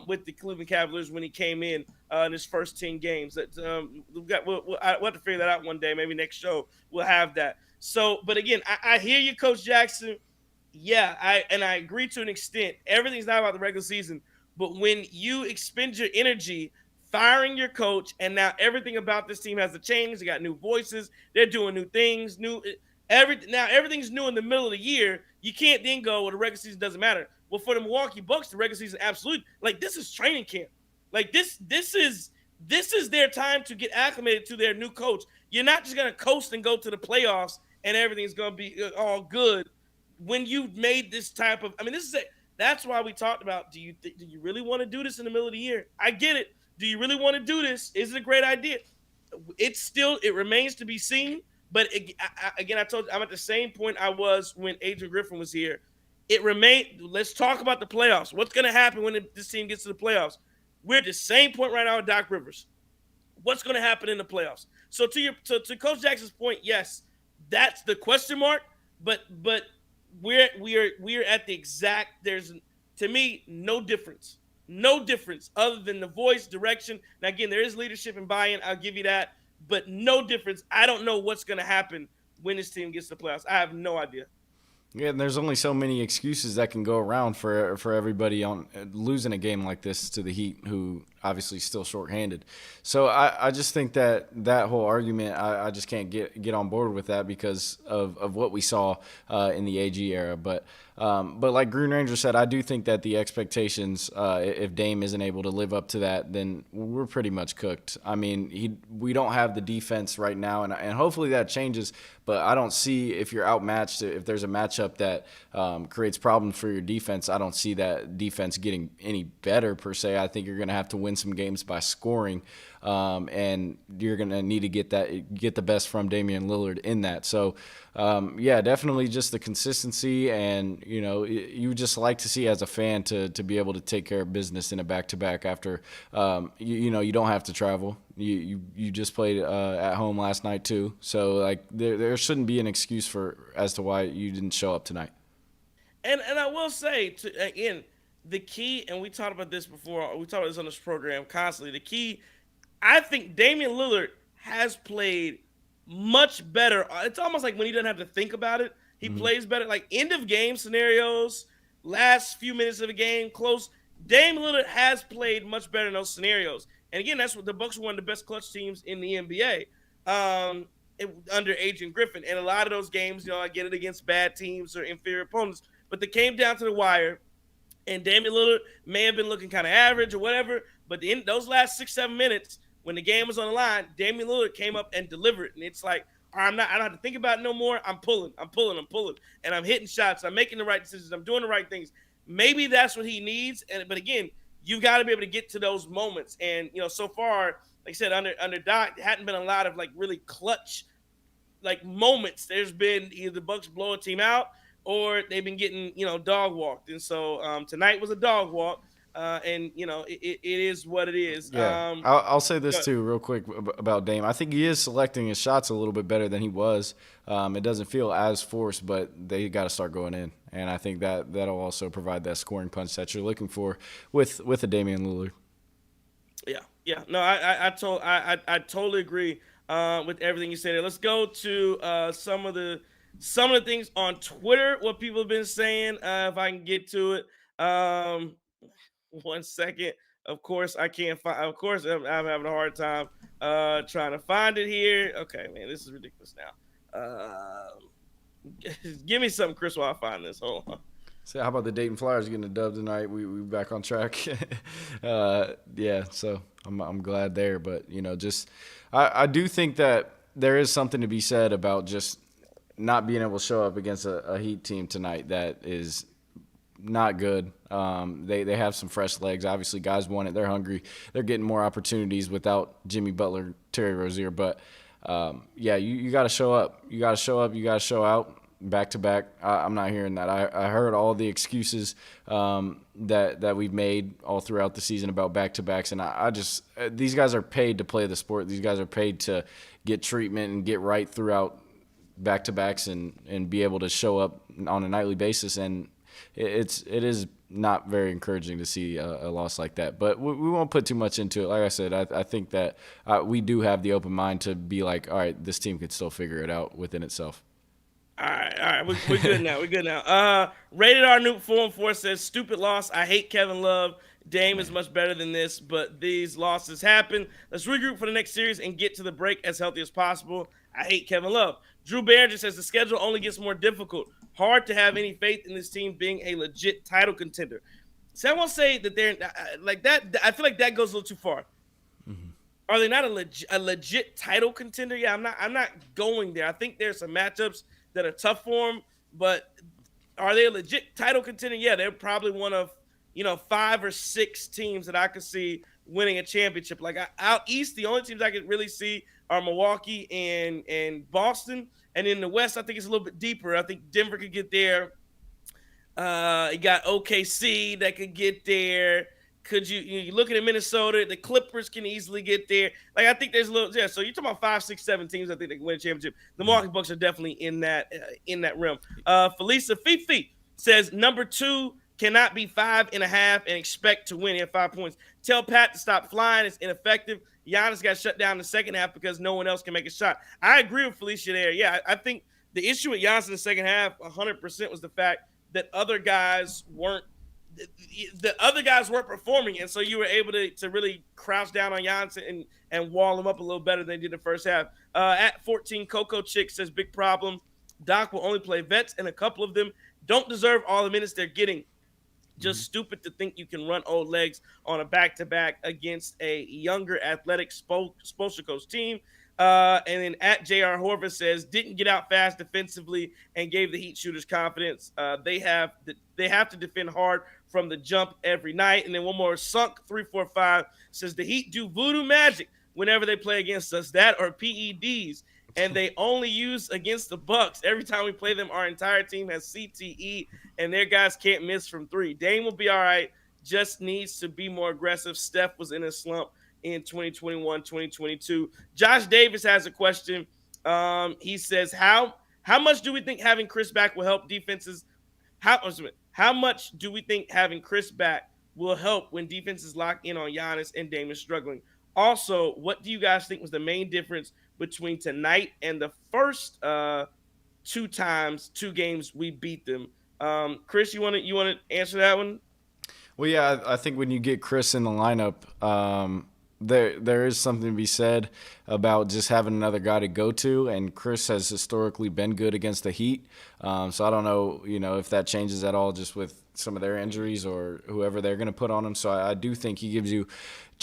with the Cleveland Cavaliers when he came in his first 10 games. That we'll have to figure that out one day. Maybe next show we'll have that. So, but again, I hear you, Coach Jackson. Yeah, I agree to an extent. Everything's not about the regular season, but when you expend your energy firing your coach, and now everything about this team has to change. They got new voices. They're doing new things. Everything's new in the middle of the year. You can't then go, well, the regular season doesn't matter. Well, for the Milwaukee Bucks, the regular season absolutely. Like, this is training camp. Like, this is their time to get acclimated to their new coach. You're not just gonna coast and go to the playoffs and everything's gonna be all good when you've made this type of. I mean, that's why we talked about. Do you really want to do this in the middle of the year? I get it. Do you really want to do this? Is it a great idea? It remains to be seen. But I told you, I'm at the same point I was when Adrian Griffin was here. Let's talk about the playoffs. What's going to happen when this team gets to the playoffs? We're at the same point right now with Doc Rivers. What's going to happen in the playoffs? So to Coach Jackson's point, yes, that's the question mark. But we're at the exact. There's, to me, no difference other than the voice, direction. Now again, there is leadership and buy-in. I'll give you that, but no difference. I don't know what's going to happen when this team gets to the playoffs. I have no idea. Yeah, and there's only so many excuses that can go around for everybody on losing a game like this to the Heat, who obviously still shorthanded. So I just think that whole argument, I just can't get on board with that because of what we saw in the AG era. But like Green Ranger said, I do think that the expectations, if Dame isn't able to live up to that, then we're pretty much cooked. I mean, we don't have the defense right now, and hopefully that changes. But I don't see, if you're outmatched, if there's a matchup that creates problems for your defense, I don't see that defense getting any better per se. I think you're going to have to win some games by scoring, and you're going to need to get the best from Damian Lillard in that. So, yeah, definitely just the consistency, and you just like to see as a fan to be able to take care of business in a back-to-back after you don't have to travel. You just played at home last night too, so like there shouldn't be an excuse as to why you didn't show up tonight. And I will say again, the key, and we talked about this before. We talked about this on this program constantly. The key, I think Damian Lillard has played much better. It's almost like when he doesn't have to think about it, he plays better. Like end of game scenarios, last few minutes of the game, close. Damian Lillard has played much better in those scenarios. And again, that's what the Bucks were one of the best clutch teams in the NBA under Adrian Griffin. And a lot of those games, I get it against bad teams or inferior opponents, but they came down to the wire. And Damian Lillard may have been looking kind of average or whatever, but in those last 6-7 minutes, when the game was on the line, Damian Lillard came up and delivered. And it's like, I don't have to think about it no more. I'm pulling, and I'm hitting shots. I'm making the right decisions. I'm doing the right things. Maybe that's what he needs. But again, you've got to be able to get to those moments. And so far, like I said, under Doc, there hadn't been a lot of like really clutch like moments. There's been either the Bucks blow a team out, or they've been getting, dog walked. And so tonight was a dog walk, and, it is what it is. Yeah. I'll say this, too, real quick about Dame. I think he is selecting his shots a little bit better than he was. It doesn't feel as forced, but they got to start going in. And I think that'll also provide that scoring punch that you're looking for with a Damian Lillard. Yeah. No, I totally agree with everything you said. Let's go to some of the things on Twitter, what people have been saying, if I can get to it. 1 second. Of course, I can't find. Of course, I'm having a hard time trying to find it here. Okay, man, this is ridiculous now. Give me something, Chris, while I find this. Hold on. So how about the Dayton Flyers getting a dub tonight? We back on track. Yeah, so I'm glad there. But just I do think that there is something to be said about just not being able to show up against a Heat team tonight that is not good. They have some fresh legs. Obviously, guys want it. They're hungry. They're getting more opportunities without Jimmy Butler, Terry Rozier. But yeah, you got to show up. You got to show up. You got to show out. Back to back. I'm not hearing that. I heard all the excuses that we've made all throughout the season about back to backs, and I just these guys are paid to play the sport. These guys are paid to get treatment and get right throughout back to backs and be able to show up on a nightly basis. And it is not very encouraging to see a loss like that. But we won't put too much into it. Like I said, I think that we do have the open mind to be like, all right, this team could still figure it out within itself. All right, we're good now. We're good now. Rated R Nuke 414 says, "Stupid loss. I hate Kevin Love. Dame is much better than this, but these losses happen. Let's regroup for the next series and get to the break as healthy as possible. I hate Kevin Love." Drew Barringer says, "The schedule only gets more difficult. Hard to have any faith in this team being a legit title contender." So I won't say that they're like that. I feel like that goes a little too far. Mm-hmm. Are they not a legit title contender? Yeah, I'm not going there. I think there's some matchups that are tough for them, but are they a legit title contender? Yeah, they're probably one of 5 or 6 teams that I could see winning a championship. Like out east, the only teams I could really see are Milwaukee and Boston, and in the West, I think it's a little bit deeper. I think Denver could get there. You got OKC that could get there. Could you looking at Minnesota? The Clippers can easily get there. Like I think there's a little So you're talking about 5, 6, 7 teams. I think they can win a championship. The Milwaukee Bucks are definitely in that realm. Felisa Fifi says number 2 cannot be 5.5 and expect to win. He had 5 points. Tell Pat to stop flying. It's ineffective. Giannis got shut down in the second half because no one else can make a shot. I agree with Felicia there. Yeah, I think the issue with Giannis in the second half 100% was the fact that other guys weren't performing, and so you were able to really crouch down on Giannis and wall him up a little better than they did the first half. At 14, Coco Chick says, "Big problem. Doc will only play vets, and a couple of them don't deserve all the minutes they're getting. Just stupid to think you can run old legs on a back-to-back against a younger, athletic Spoelstra coach team." And then at JR Horvath says, "Didn't get out fast defensively and gave the Heat shooters confidence. They have to defend hard from the jump every night." And then one more, Sunk 345 says, "The Heat do voodoo magic whenever they play against us. That or PEDs. And they only use against the Bucks. Every time we play them, our entire team has CTE, and their guys can't miss from 3. Dame will be all right. Just needs to be more aggressive. Steph was in a slump in 2021, 2022. Josh Davis has a question. He says, how much do we think having Chris back will help defenses? How much do we think having Chris back will help when defenses lock in on Giannis and Dame is struggling? Also, what do you guys think was the main difference between tonight and the first 2 games we beat them?" Chris, you want to answer that one? Well, yeah, I think when you get Chris in the lineup, there is something to be said about just having another guy to go to, and Chris has historically been good against the Heat. So I don't know, if that changes at all just with some of their injuries or whoever they're going to put on him. So I do think he gives you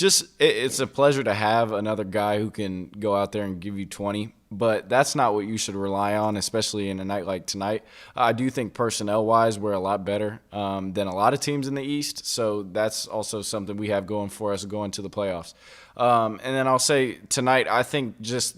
it's a pleasure to have another guy who can go out there and give you 20. But that's not what you should rely on, especially in a night like tonight. I do think personnel-wise we're a lot better than a lot of teams in the East, so that's also something we have going for us going to the playoffs. And then I'll say tonight, I think just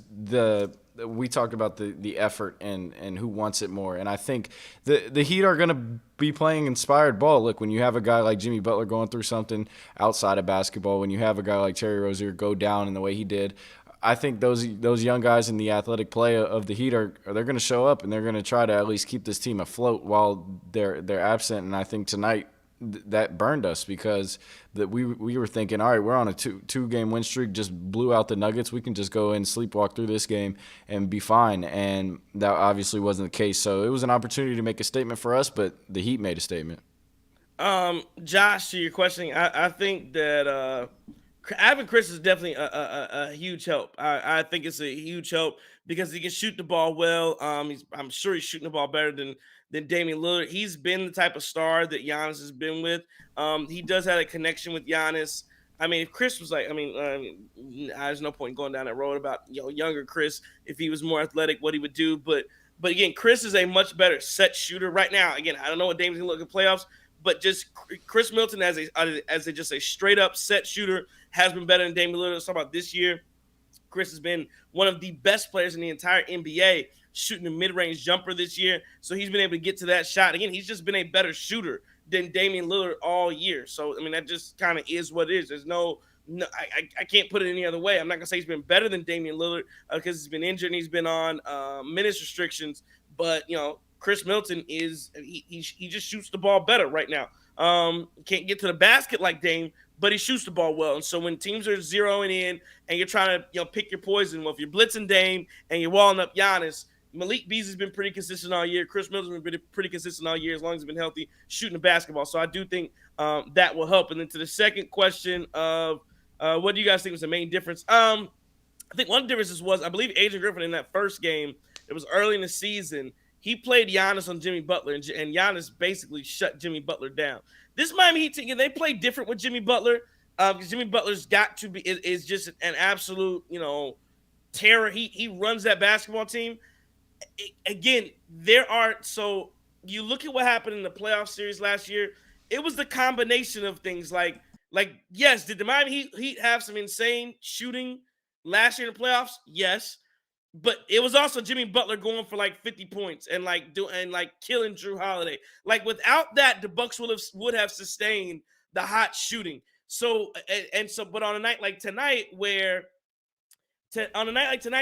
we talked about the effort and who wants it more, and I think the Heat are going to be playing inspired ball. Look, when you have a guy like Jimmy Butler going through something outside of basketball, when you have a guy like Terry Rozier go down in the way he did, I think those young guys in the athletic play of the Heat they're going to show up and they're going to try to at least keep this team afloat while they're absent. And I think tonight that burned us because we were thinking, all right, we're on a two game win streak, just blew out the Nuggets. We can just go and sleepwalk through this game and be fine. And that obviously wasn't the case. So it was an opportunity to make a statement for us, but the Heat made a statement. Josh, to your question, I think that having Chris is definitely a huge help. I think it's a huge help because he can shoot the ball well. I'm sure he's shooting the ball better than Damian Lillard. He's been the type of star that Giannis has been with. He does have a connection with Giannis. I mean, if Chris was like, there's no point in going down that road about younger Chris. If he was more athletic, what he would do. But again, Chris is a much better set shooter right now. Again, I don't know what Damian's gonna look at playoffs, but just Chris Middleton as just a straight up set shooter has been better than Damian Lillard. Let's talk about this year. Chris has been one of the best players in the entire NBA shooting a mid-range jumper this year. So he's been able to get to that shot. Again, he's just been a better shooter than Damian Lillard all year. So, I mean, that just kind of is what it is. There's I can't put it any other way. I'm not going to say he's been better than Damian Lillard because he's been injured and he's been on minutes restrictions. But, Chris Middleton he just shoots the ball better right now. Can't get to the basket like Dame, but he shoots the ball well. And so when teams are zeroing in and you're trying to pick your poison, well, if you're blitzing Dame and you're walling up Giannis, Malik Beasley's been pretty consistent all year. Chris Middleton's been pretty consistent all year as long as he's been healthy shooting the basketball. So I do think that will help. And then to the second question of what do you guys think was the main difference? I think one of the differences was, I believe Adrian Griffin in that first game, it was early in the season, he played Giannis on Jimmy Butler, and Giannis basically shut Jimmy Butler down. This Miami Heat team, they play different with Jimmy Butler because Jimmy Butler's got to be is just an absolute terror. He runs that basketball team. Again, so you look at what happened in the playoff series last year. It was the combination of things like yes, did the Miami Heat have some insane shooting last year in the playoffs? Yes. But it was also Jimmy Butler going for like 50 points and killing Drew Holiday. Like without that, the Bucks would have sustained the hot shooting. So but on a night like tonight,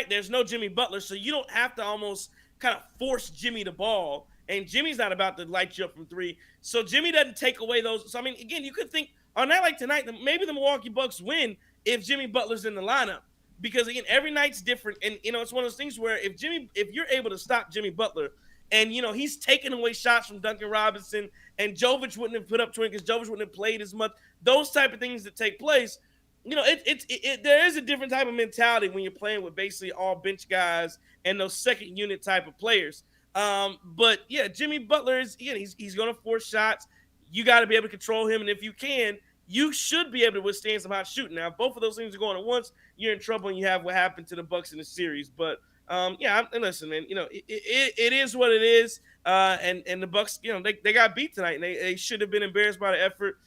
there's no Jimmy Butler, so you don't have to almost kind of force Jimmy the ball. And Jimmy's not about to light you up from three, so Jimmy doesn't take away those. So I mean, again, you could think on a night like tonight, maybe the Milwaukee Bucks win if Jimmy Butler's in the lineup. Because again, every night's different, and it's one of those things where if you're able to stop Jimmy Butler, and he's taking away shots from Duncan Robinson, and Jovic wouldn't have put up 20 because Jovic wouldn't have played as much. Those type of things that take place, there is a different type of mentality when you're playing with basically all bench guys and those second unit type of players. But yeah, Jimmy Butler he's going to force shots. You got to be able to control him, and if you can, you should be able to withstand some hot shooting. Now, if both of those things are going at once, you're in trouble, and you have what happened to the Bucks in the series. But listen, man, it is what it is. And the Bucks, they got beat tonight, and they should have been embarrassed by the effort.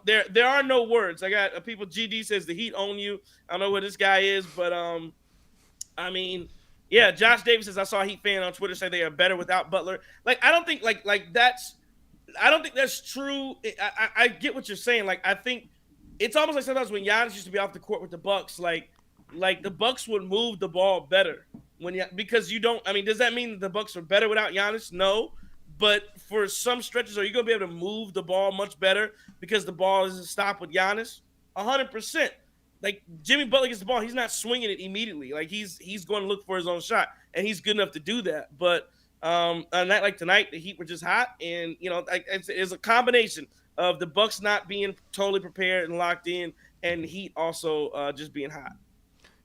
There are no words. I got people. GD says the Heat own you. I don't know what this guy is, but Josh Davis says I saw a Heat fan on Twitter say they are better without Butler. Like I don't think I don't think that's true. I get what you're saying. Like I think it's almost like sometimes when Giannis used to be off the court with the Bucks, like the Bucks would move the ball better because you don't. I mean, does that mean the Bucks are better without Giannis? No, but for some stretches, are you going to be able to move the ball much better because the ball isn't stopped with Giannis? 100%. Like Jimmy Butler gets the ball, he's not swinging it immediately. Like he's going to look for his own shot, and he's good enough to do that. But on a night like tonight, the Heat were just hot, and it's a combination of the Bucks not being totally prepared and locked in, and the Heat also just being hot.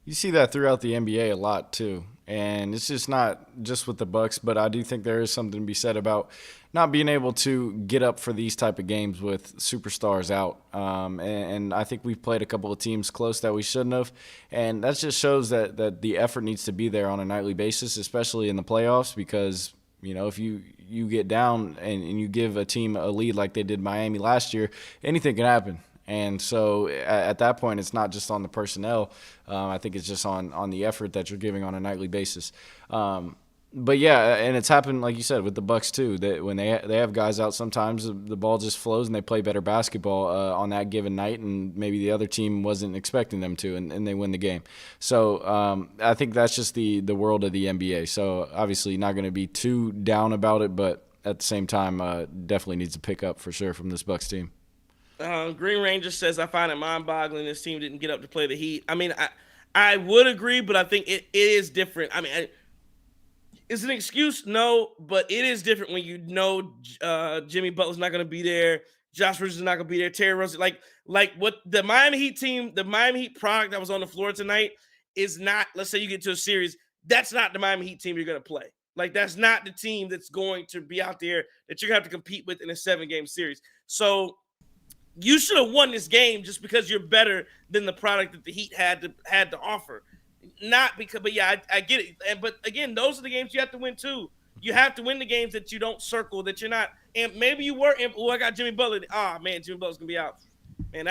You see that throughout the NBA a lot too, and it's just not just with the Bucks, but I do think there is something to be said about not being able to get up for these type of games with superstars out. And I think we've played a couple of teams close that we shouldn't have, and that just shows that the effort needs to be there on a nightly basis, especially in the playoffs, because if you get down and you give a team a lead like they did Miami last year, anything can happen. And so at that point, it's not just on the personnel. I think it's just on the effort that you're giving on a nightly basis. But yeah, and it's happened, like you said, with the Bucks too. That when they have guys out, sometimes the ball just flows and they play better basketball on that given night, and maybe the other team wasn't expecting them to, and they win the game. So I think that's just the world of the NBA. So obviously not going to be too down about it, but at the same time, definitely needs to pick up for sure from this Bucks team. Green Ranger says, I find it mind-boggling this team didn't get up to play the Heat. I mean, I would agree, but I think it is different. I mean, Is it an excuse? No, but it is different when you know Jimmy Butler's not going to be there. Josh Richards is not going to be there. Terry Rozier, like what the Miami Heat team, the Miami Heat product that was on the floor tonight is not. Let's say you get to a series, that's not the Miami Heat team you're going to play. Like that's not the team that's going to be out there that you're going to have to compete with in a 7-game series. So you should have won this game just because you're better than the product that the Heat had to offer. Not because, but yeah, I get it. But again, those are the games you have to win too. You have to win the games that you don't circle, that you're not. And maybe you were. Oh, I got Jimmy Butler. Ah, man, Jimmy Butler's gonna be out. Man,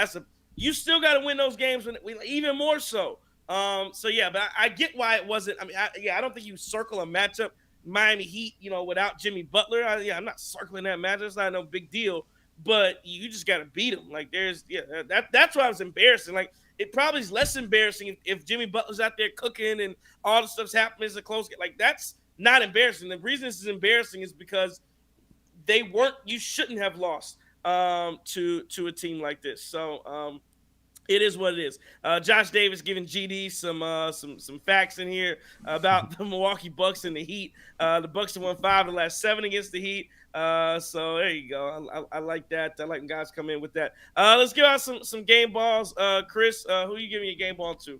you still got to win those games even more so. So yeah, but I get why it wasn't. I mean, I don't think you circle a matchup Miami Heat, without Jimmy Butler. I'm not circling that matchup. It's not no big deal. But you just got to beat them. Like that's why I was embarrassing. Like it probably is less embarrassing if Jimmy Butler's out there cooking and all the stuff's happening. It's a close game. Like that's not embarrassing. The reason this is embarrassing is because they weren't. You shouldn't have lost to a team like this. So it is what it is. Josh Davis giving GD some facts in here about the Milwaukee Bucks and the Heat. The Bucks have won 5 of the last 7 against the Heat. So there you go. I like that. I like when guys come in with that. Let's give out some game balls. Chris, who are you giving your game ball to?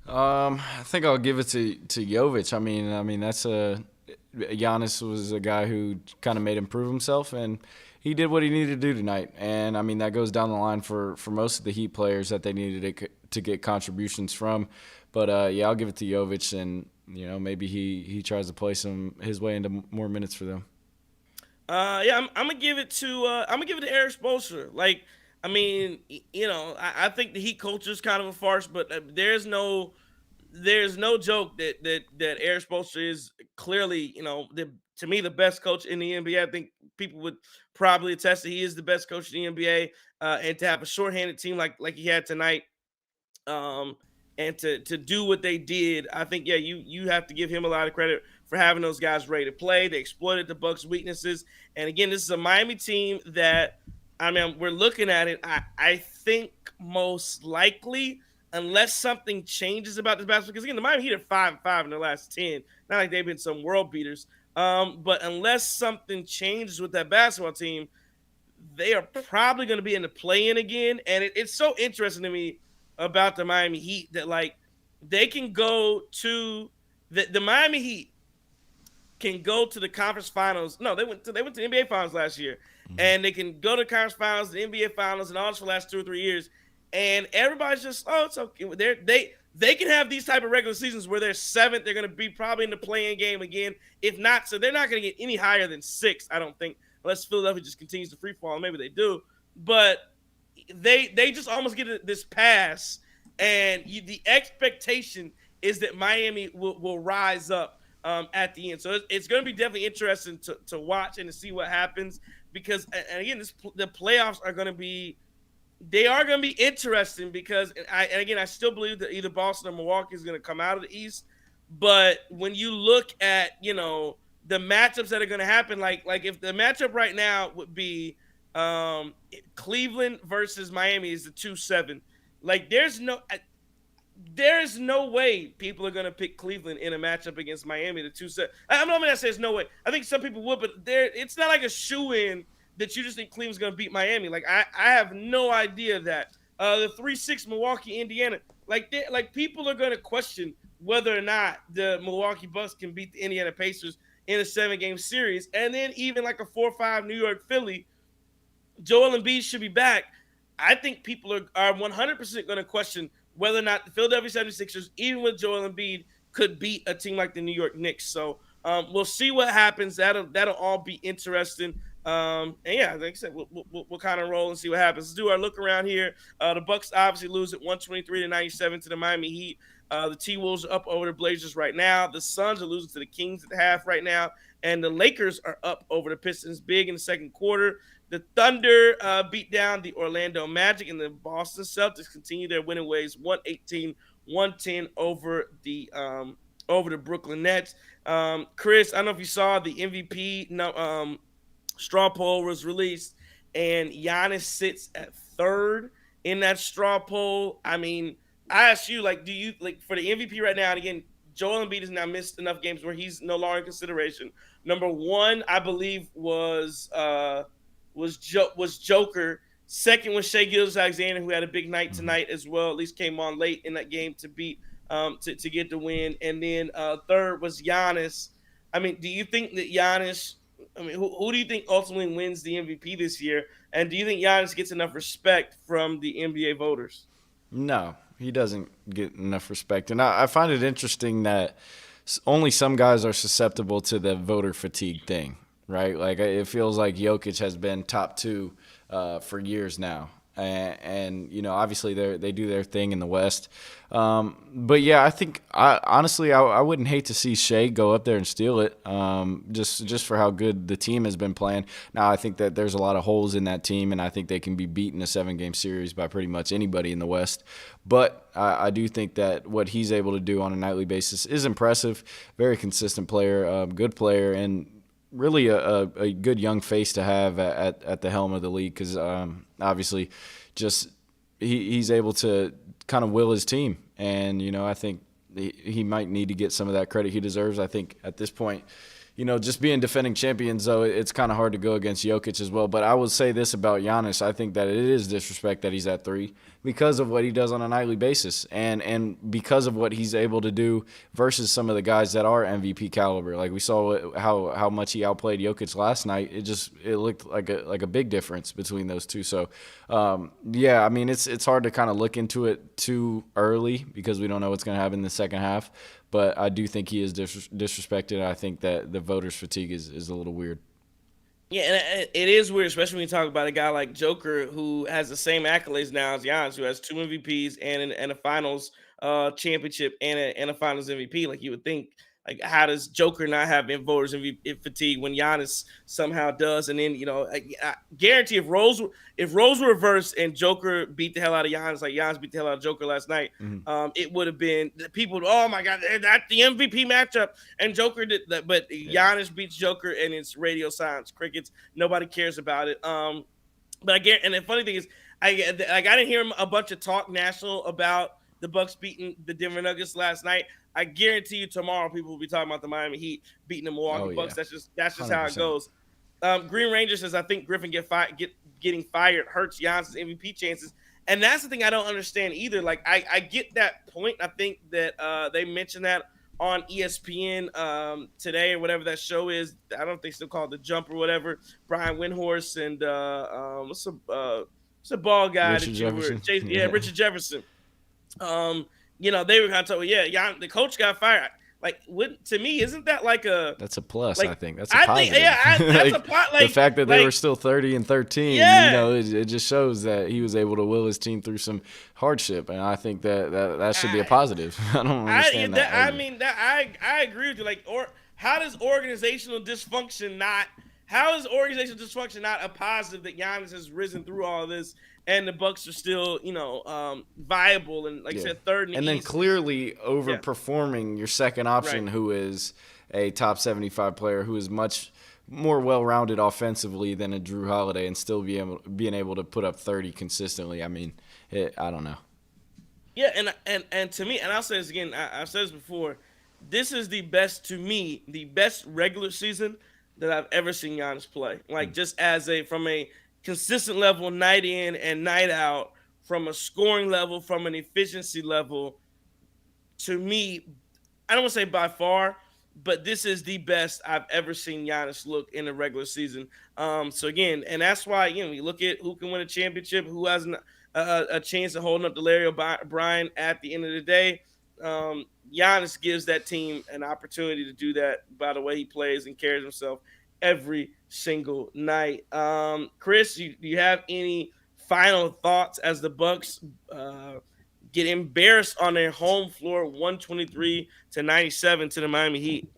I think I'll give it to Jovic. I mean that's Giannis was a guy who kind of made him prove himself, and he did what he needed to do tonight. And I mean that goes down the line for most of the Heat players that they needed to get contributions from. But yeah, I'll give it to Jovic, and maybe he tries to play his way into more minutes for them. Yeah, I'm gonna give it to Eric Spoelstra. Like, I mean, I think the Heat culture is kind of a farce, but there's no joke that Eric Spoelstra is clearly, to me, the best coach in the NBA. I think people would probably attest that he is the best coach in the NBA, and to have a shorthanded team like he had tonight, um, and to do what they did, I think you have to give him a lot of credit for having those guys ready to play. They exploited the Bucks' weaknesses, and again, this is a Miami team that we're looking at it. I think most likely, unless something changes about this basketball, because again, the Miami Heat are 5-5 in the last 10. Not like they've been some world beaters. But unless something changes with that basketball team, they are probably going to be in the play-in again. And it's so interesting to me about the Miami Heat that like they can go to the Miami Heat can go to the conference finals. No, they went to the NBA finals last year, and they can go to the conference finals, the NBA finals, and all this for the last 2 or 3 years. And everybody's just, oh, it's okay. They can have these type of regular seasons where they're 7th. They're going to be probably in the play-in game again. If not, so they're not going to get any higher than 6, I don't think, unless Philadelphia just continues to free fall. Maybe they do, but they just almost get this pass, and the expectation is that Miami will rise up at the end. So it's going to be definitely interesting to watch and to see what happens, because, and again, the playoffs are going to be interesting because, I still believe that either Boston or Milwaukee is going to come out of the East. But when you look at, the matchups that are going to happen, like if the matchup right now would be Cleveland versus Miami is the 2-7. Like there's no way people are going to pick Cleveland in a matchup against Miami, the 2-7. I'm not going to say there's no way. I think some people would, but it's not like a shoe-in that you just think Cleveland's going to beat Miami. Like I have no idea that the 3-6 Milwaukee, Indiana, like people are going to question whether or not the Milwaukee Bucks can beat the Indiana Pacers in a 7-game series. And then even like a 4-5 New York Philly, Joel Embiid should be back. I think people are 100% going to question whether or not the Philadelphia 76ers, even with Joel Embiid, could beat a team like the New York Knicks. So we'll see what happens. That'll all be interesting. And yeah, like I said, we'll kind of roll and see what happens. Let's do our look around here. The Bucks obviously lose at 123-97 to the Miami Heat. The T-Wolves are up over the Blazers right now. The Suns are losing to the Kings at the half right now. And the Lakers are up over the Pistons big in the second quarter. The Thunder beat down the Orlando Magic, and the Boston Celtics continue their winning ways, 118-110 over the Brooklyn Nets. Chris, I don't know if you saw the MVP straw poll was released, and Giannis sits at 3rd in that straw poll. I mean, I ask you, like, do you like for the MVP right now? And again, Joel Embiid has now missed enough games where he's no longer in consideration. Number one, I believe, was Joker. Second was Shai Gilgeous-Alexander, who had a big night tonight as well. At least came on late in that game to beat to get the win. And then third was Giannis. I mean, do you think that Giannis? I mean, who do you think ultimately wins the MVP this year? And do you think Giannis gets enough respect from the NBA voters? No, he doesn't get enough respect. And I find it interesting that only some guys are susceptible to the voter fatigue thing, right? Like, it feels like Jokic has been top two for years now. And you know, obviously they do their thing in the West. But yeah, I think honestly I wouldn't hate to see Shai go up there and steal it, just for how good the team has been playing. Now I think that there's a lot of holes in that team, and I think they can be beat in a 7-game series by pretty much anybody in the West. But I do think that what he's able to do on a nightly basis is impressive. Very consistent player, good player, and really a good young face to have at the helm of the league, because obviously just he's able to kind of will his team. And, you know, I think he might need to get some of that credit he deserves. I think at this point, you know, just being defending champions, though, it's kind of hard to go against Jokic as well. But I will say this about Giannis. I think that it is disrespect that he's at 3 because of what he does on a nightly basis, and because of what he's able to do versus some of the guys that are MVP caliber. Like, we saw how much he outplayed Jokic last night. It looked like a big difference between those two. So, yeah, I mean, it's hard to kind of look into it too early because we don't know what's going to happen in the second half. But I do think he is disrespected. I think that the voters' fatigue is a little weird. Yeah, and it is weird, especially when you talk about a guy like Joker, who has the same accolades now as Giannis, who has 2 MVPs and a Finals championship and a Finals MVP. Like, you would think, like, how does Joker not have voters MVP fatigue when Giannis somehow does? And then, you know, I guarantee if roles were reversed and Joker beat the hell out of Giannis, like Giannis beat the hell out of Joker last night, it would have been people. Oh my God, that's the MVP matchup, and Joker did that, but Giannis beats Joker, and it's radio silence, crickets. Nobody cares about it. But I get, and the funny thing is, I didn't hear a bunch of talk national about the Bucks beating the Denver Nuggets last night. I guarantee you tomorrow people will be talking about the Miami Heat beating the Milwaukee Bucks. That's just 100%. How it goes. Green Ranger says, I think Griffin getting fired hurts Giannis' MVP chances. And that's the thing I don't understand either. Like, I get that point. I think that they mentioned that on ESPN today or whatever that show is. I don't think they still call it The Jump or whatever. Brian Windhorst and what's the ball guy? Richard Jefferson. Richard Jefferson. You know, they were kind of talking, the coach got fired. Like, to me, isn't that like that's a plus? Like, I think that's a positive. That's a plus. Like, the fact that they were still 30-13, you know, it just shows that he was able to will his team through some hardship, and I think that should be a positive. I don't understand that. I agree with you. Like, how is organizational dysfunction not a positive that Giannis has risen through all of this? And the Bucks are still, you know, viable and, like I said, third in the East. And then clearly overperforming your second option, who is a top 75 player, who is much more well-rounded offensively than a Drew Holiday, and still being able to put up 30 consistently. I mean, I don't know. Yeah, and to me, and I'll say this again, I've said this before, this is the best regular season that I've ever seen Giannis play. Like, just from a consistent level, night in and night out, from a scoring level, from an efficiency level. To me, I don't want to say by far, but this is the best I've ever seen Giannis look in a regular season. So again, and that's why, you know, you look at who can win a championship, who has a chance of holding up to Larry O'Brien at the end of the day. Giannis gives that team an opportunity to do that by the way he plays and carries himself every single night. Chris, do you have any final thoughts as the Bucks get embarrassed on their home floor, 123-97 to the Miami Heat?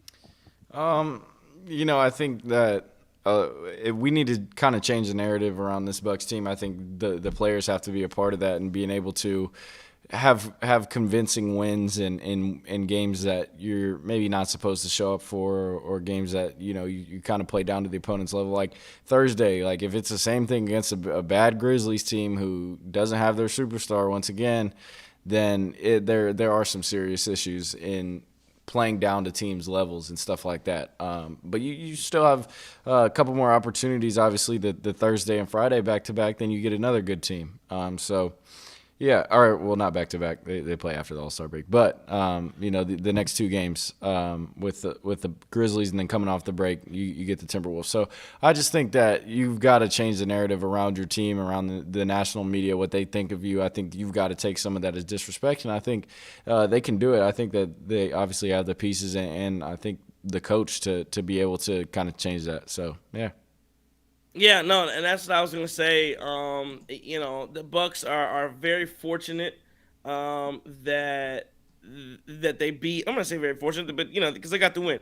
You know, I think that we need to kind of change the narrative around this Bucks team. I think the players have to be a part of that, and being able to have convincing wins in games that you're maybe not supposed to show up for, or games that, you know, you kind of play down to the opponent's level. Like Thursday, like if it's the same thing against a bad Grizzlies team who doesn't have their superstar once again, then there are some serious issues in playing down to teams' levels and stuff like that. But you still have a couple more opportunities, obviously, the Thursday and Friday back-to-back, then you get another good team. So, yeah, all right, well, not back-to-back. They play after the All-Star break. But, the next two games with the Grizzlies and then coming off the break, you get the Timberwolves. So I just think that you've got to change the narrative around your team, around the national media, what they think of you. I think you've got to take some of that as disrespect, and I think they can do it. I think that they obviously have the pieces and I think the coach to be able to kind of change that. So, yeah. Yeah, no, and that's what I was gonna say. The Bucks are very fortunate that they beat. I'm gonna say very fortunate, but because they got the win.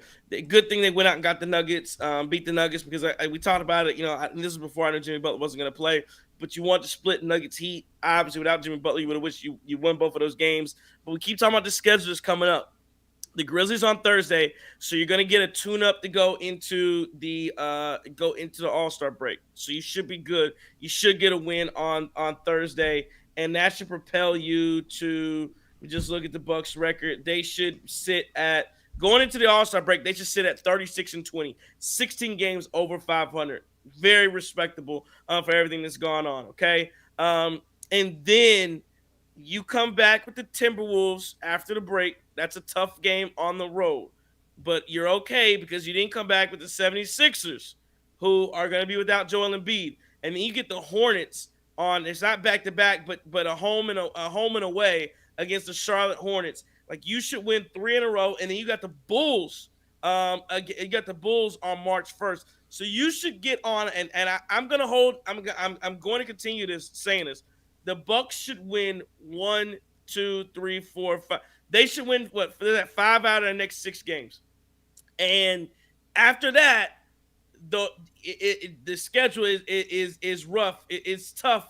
Good thing they went out and got the Nuggets, beat the Nuggets because we talked about it. This is before I knew Jimmy Butler wasn't gonna play. But you want to split Nuggets Heat. Obviously, without Jimmy Butler, you would have wished you won both of those games. But we keep talking about the schedule that's coming up. The Grizzlies on Thursday, so you're gonna get a tune-up to go into the All-Star break. So you should be good. You should get a win on Thursday, and that should propel you to. We just look at the Bucks record. They should sit at going into the All-Star break. They should sit at 36-20, 16 games over 500. Very respectable for everything that's gone on. Okay, and then you come back with the Timberwolves after the break. That's a tough game on the road. But you're okay because you didn't come back with the 76ers, who are going to be without Joel Embiid. And then you get the Hornets on, it's not back-to-back, but a home and away against the Charlotte Hornets. Like, you should win 3 in a row. And then you got the Bulls. You got the Bulls on March 1st. So you should get on, and I'm going to continue this saying this. The Bucks should win 1, 2, 3, 4, 5. They should win 5 out of the next 6 games, and after that, the schedule is rough. It's tough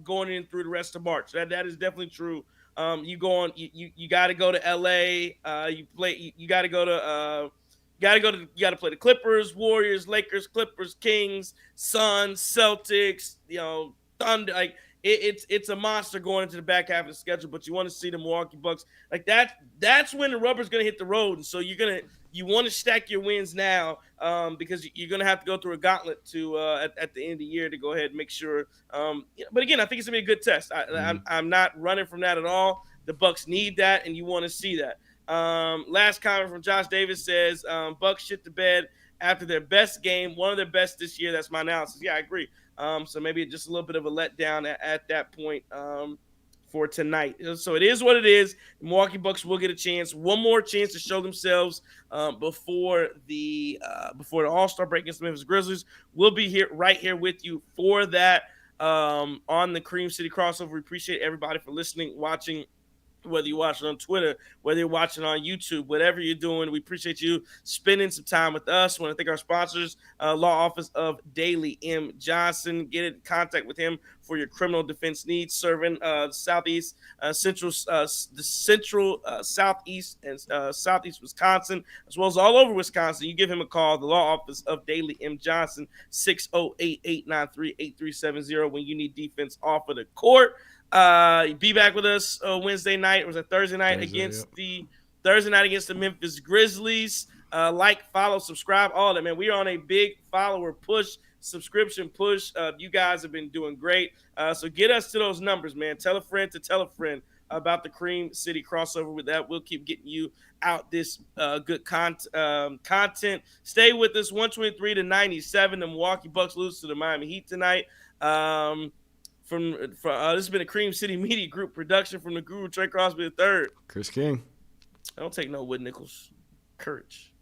going in through the rest of March. That is definitely true. You go on. You got to go to LA. You play. You got to go to. You got to play the Clippers, Warriors, Lakers, Clippers, Kings, Suns, Celtics. Thunder. Like, it's a monster going into the back half of the schedule, but you want to see the Milwaukee Bucks like that. That's when the rubber's going to hit the road, and so you want to stack your wins now because you're going to have to go through a gauntlet to at the end of the year to go ahead and make sure. But again, I think it's going to be a good test. I'm not running from that at all. The Bucks need that, and you want to see that. Last comment from Josh Davis says Bucks shit the bed after their best game, one of their best this year. That's my analysis. Yeah, I agree. So maybe just a little bit of a letdown at that point for tonight. So it is what it is. The Milwaukee Bucks will get a chance, one more chance to show themselves before the All-Star break against the Memphis Grizzlies. We'll be right here with you for that on the Cream City crossover. We appreciate everybody for listening, watching. Whether you're watching on Twitter, whether you're watching on YouTube, whatever you're doing, we appreciate you spending some time with us. I want to thank our sponsors, Law Office of Daley M. Johnson. Get in contact with him for your criminal defense needs, serving Southeast, Central, Southeast, and Southeast Wisconsin, as well as all over Wisconsin. You give him a call, the Law Office of Daley M. Johnson, 608-893-8370 when you need defense off of the court. Be back with us Wednesday night. It was a Thursday night against the Memphis Grizzlies. Follow, subscribe, all that, man. We are on a big follower push, subscription push. You guys have been doing great. So get us to those numbers, man. Tell a friend to tell a friend about the Cream City crossover. With that, we'll keep getting you out this good content. Stay with us. 123-97. The Milwaukee Bucks lose to the Miami Heat tonight. This has been a Cream City Media Group production from the Guru Trey Crosby III. Chris King. I don't take no Wood Nichols. Courage.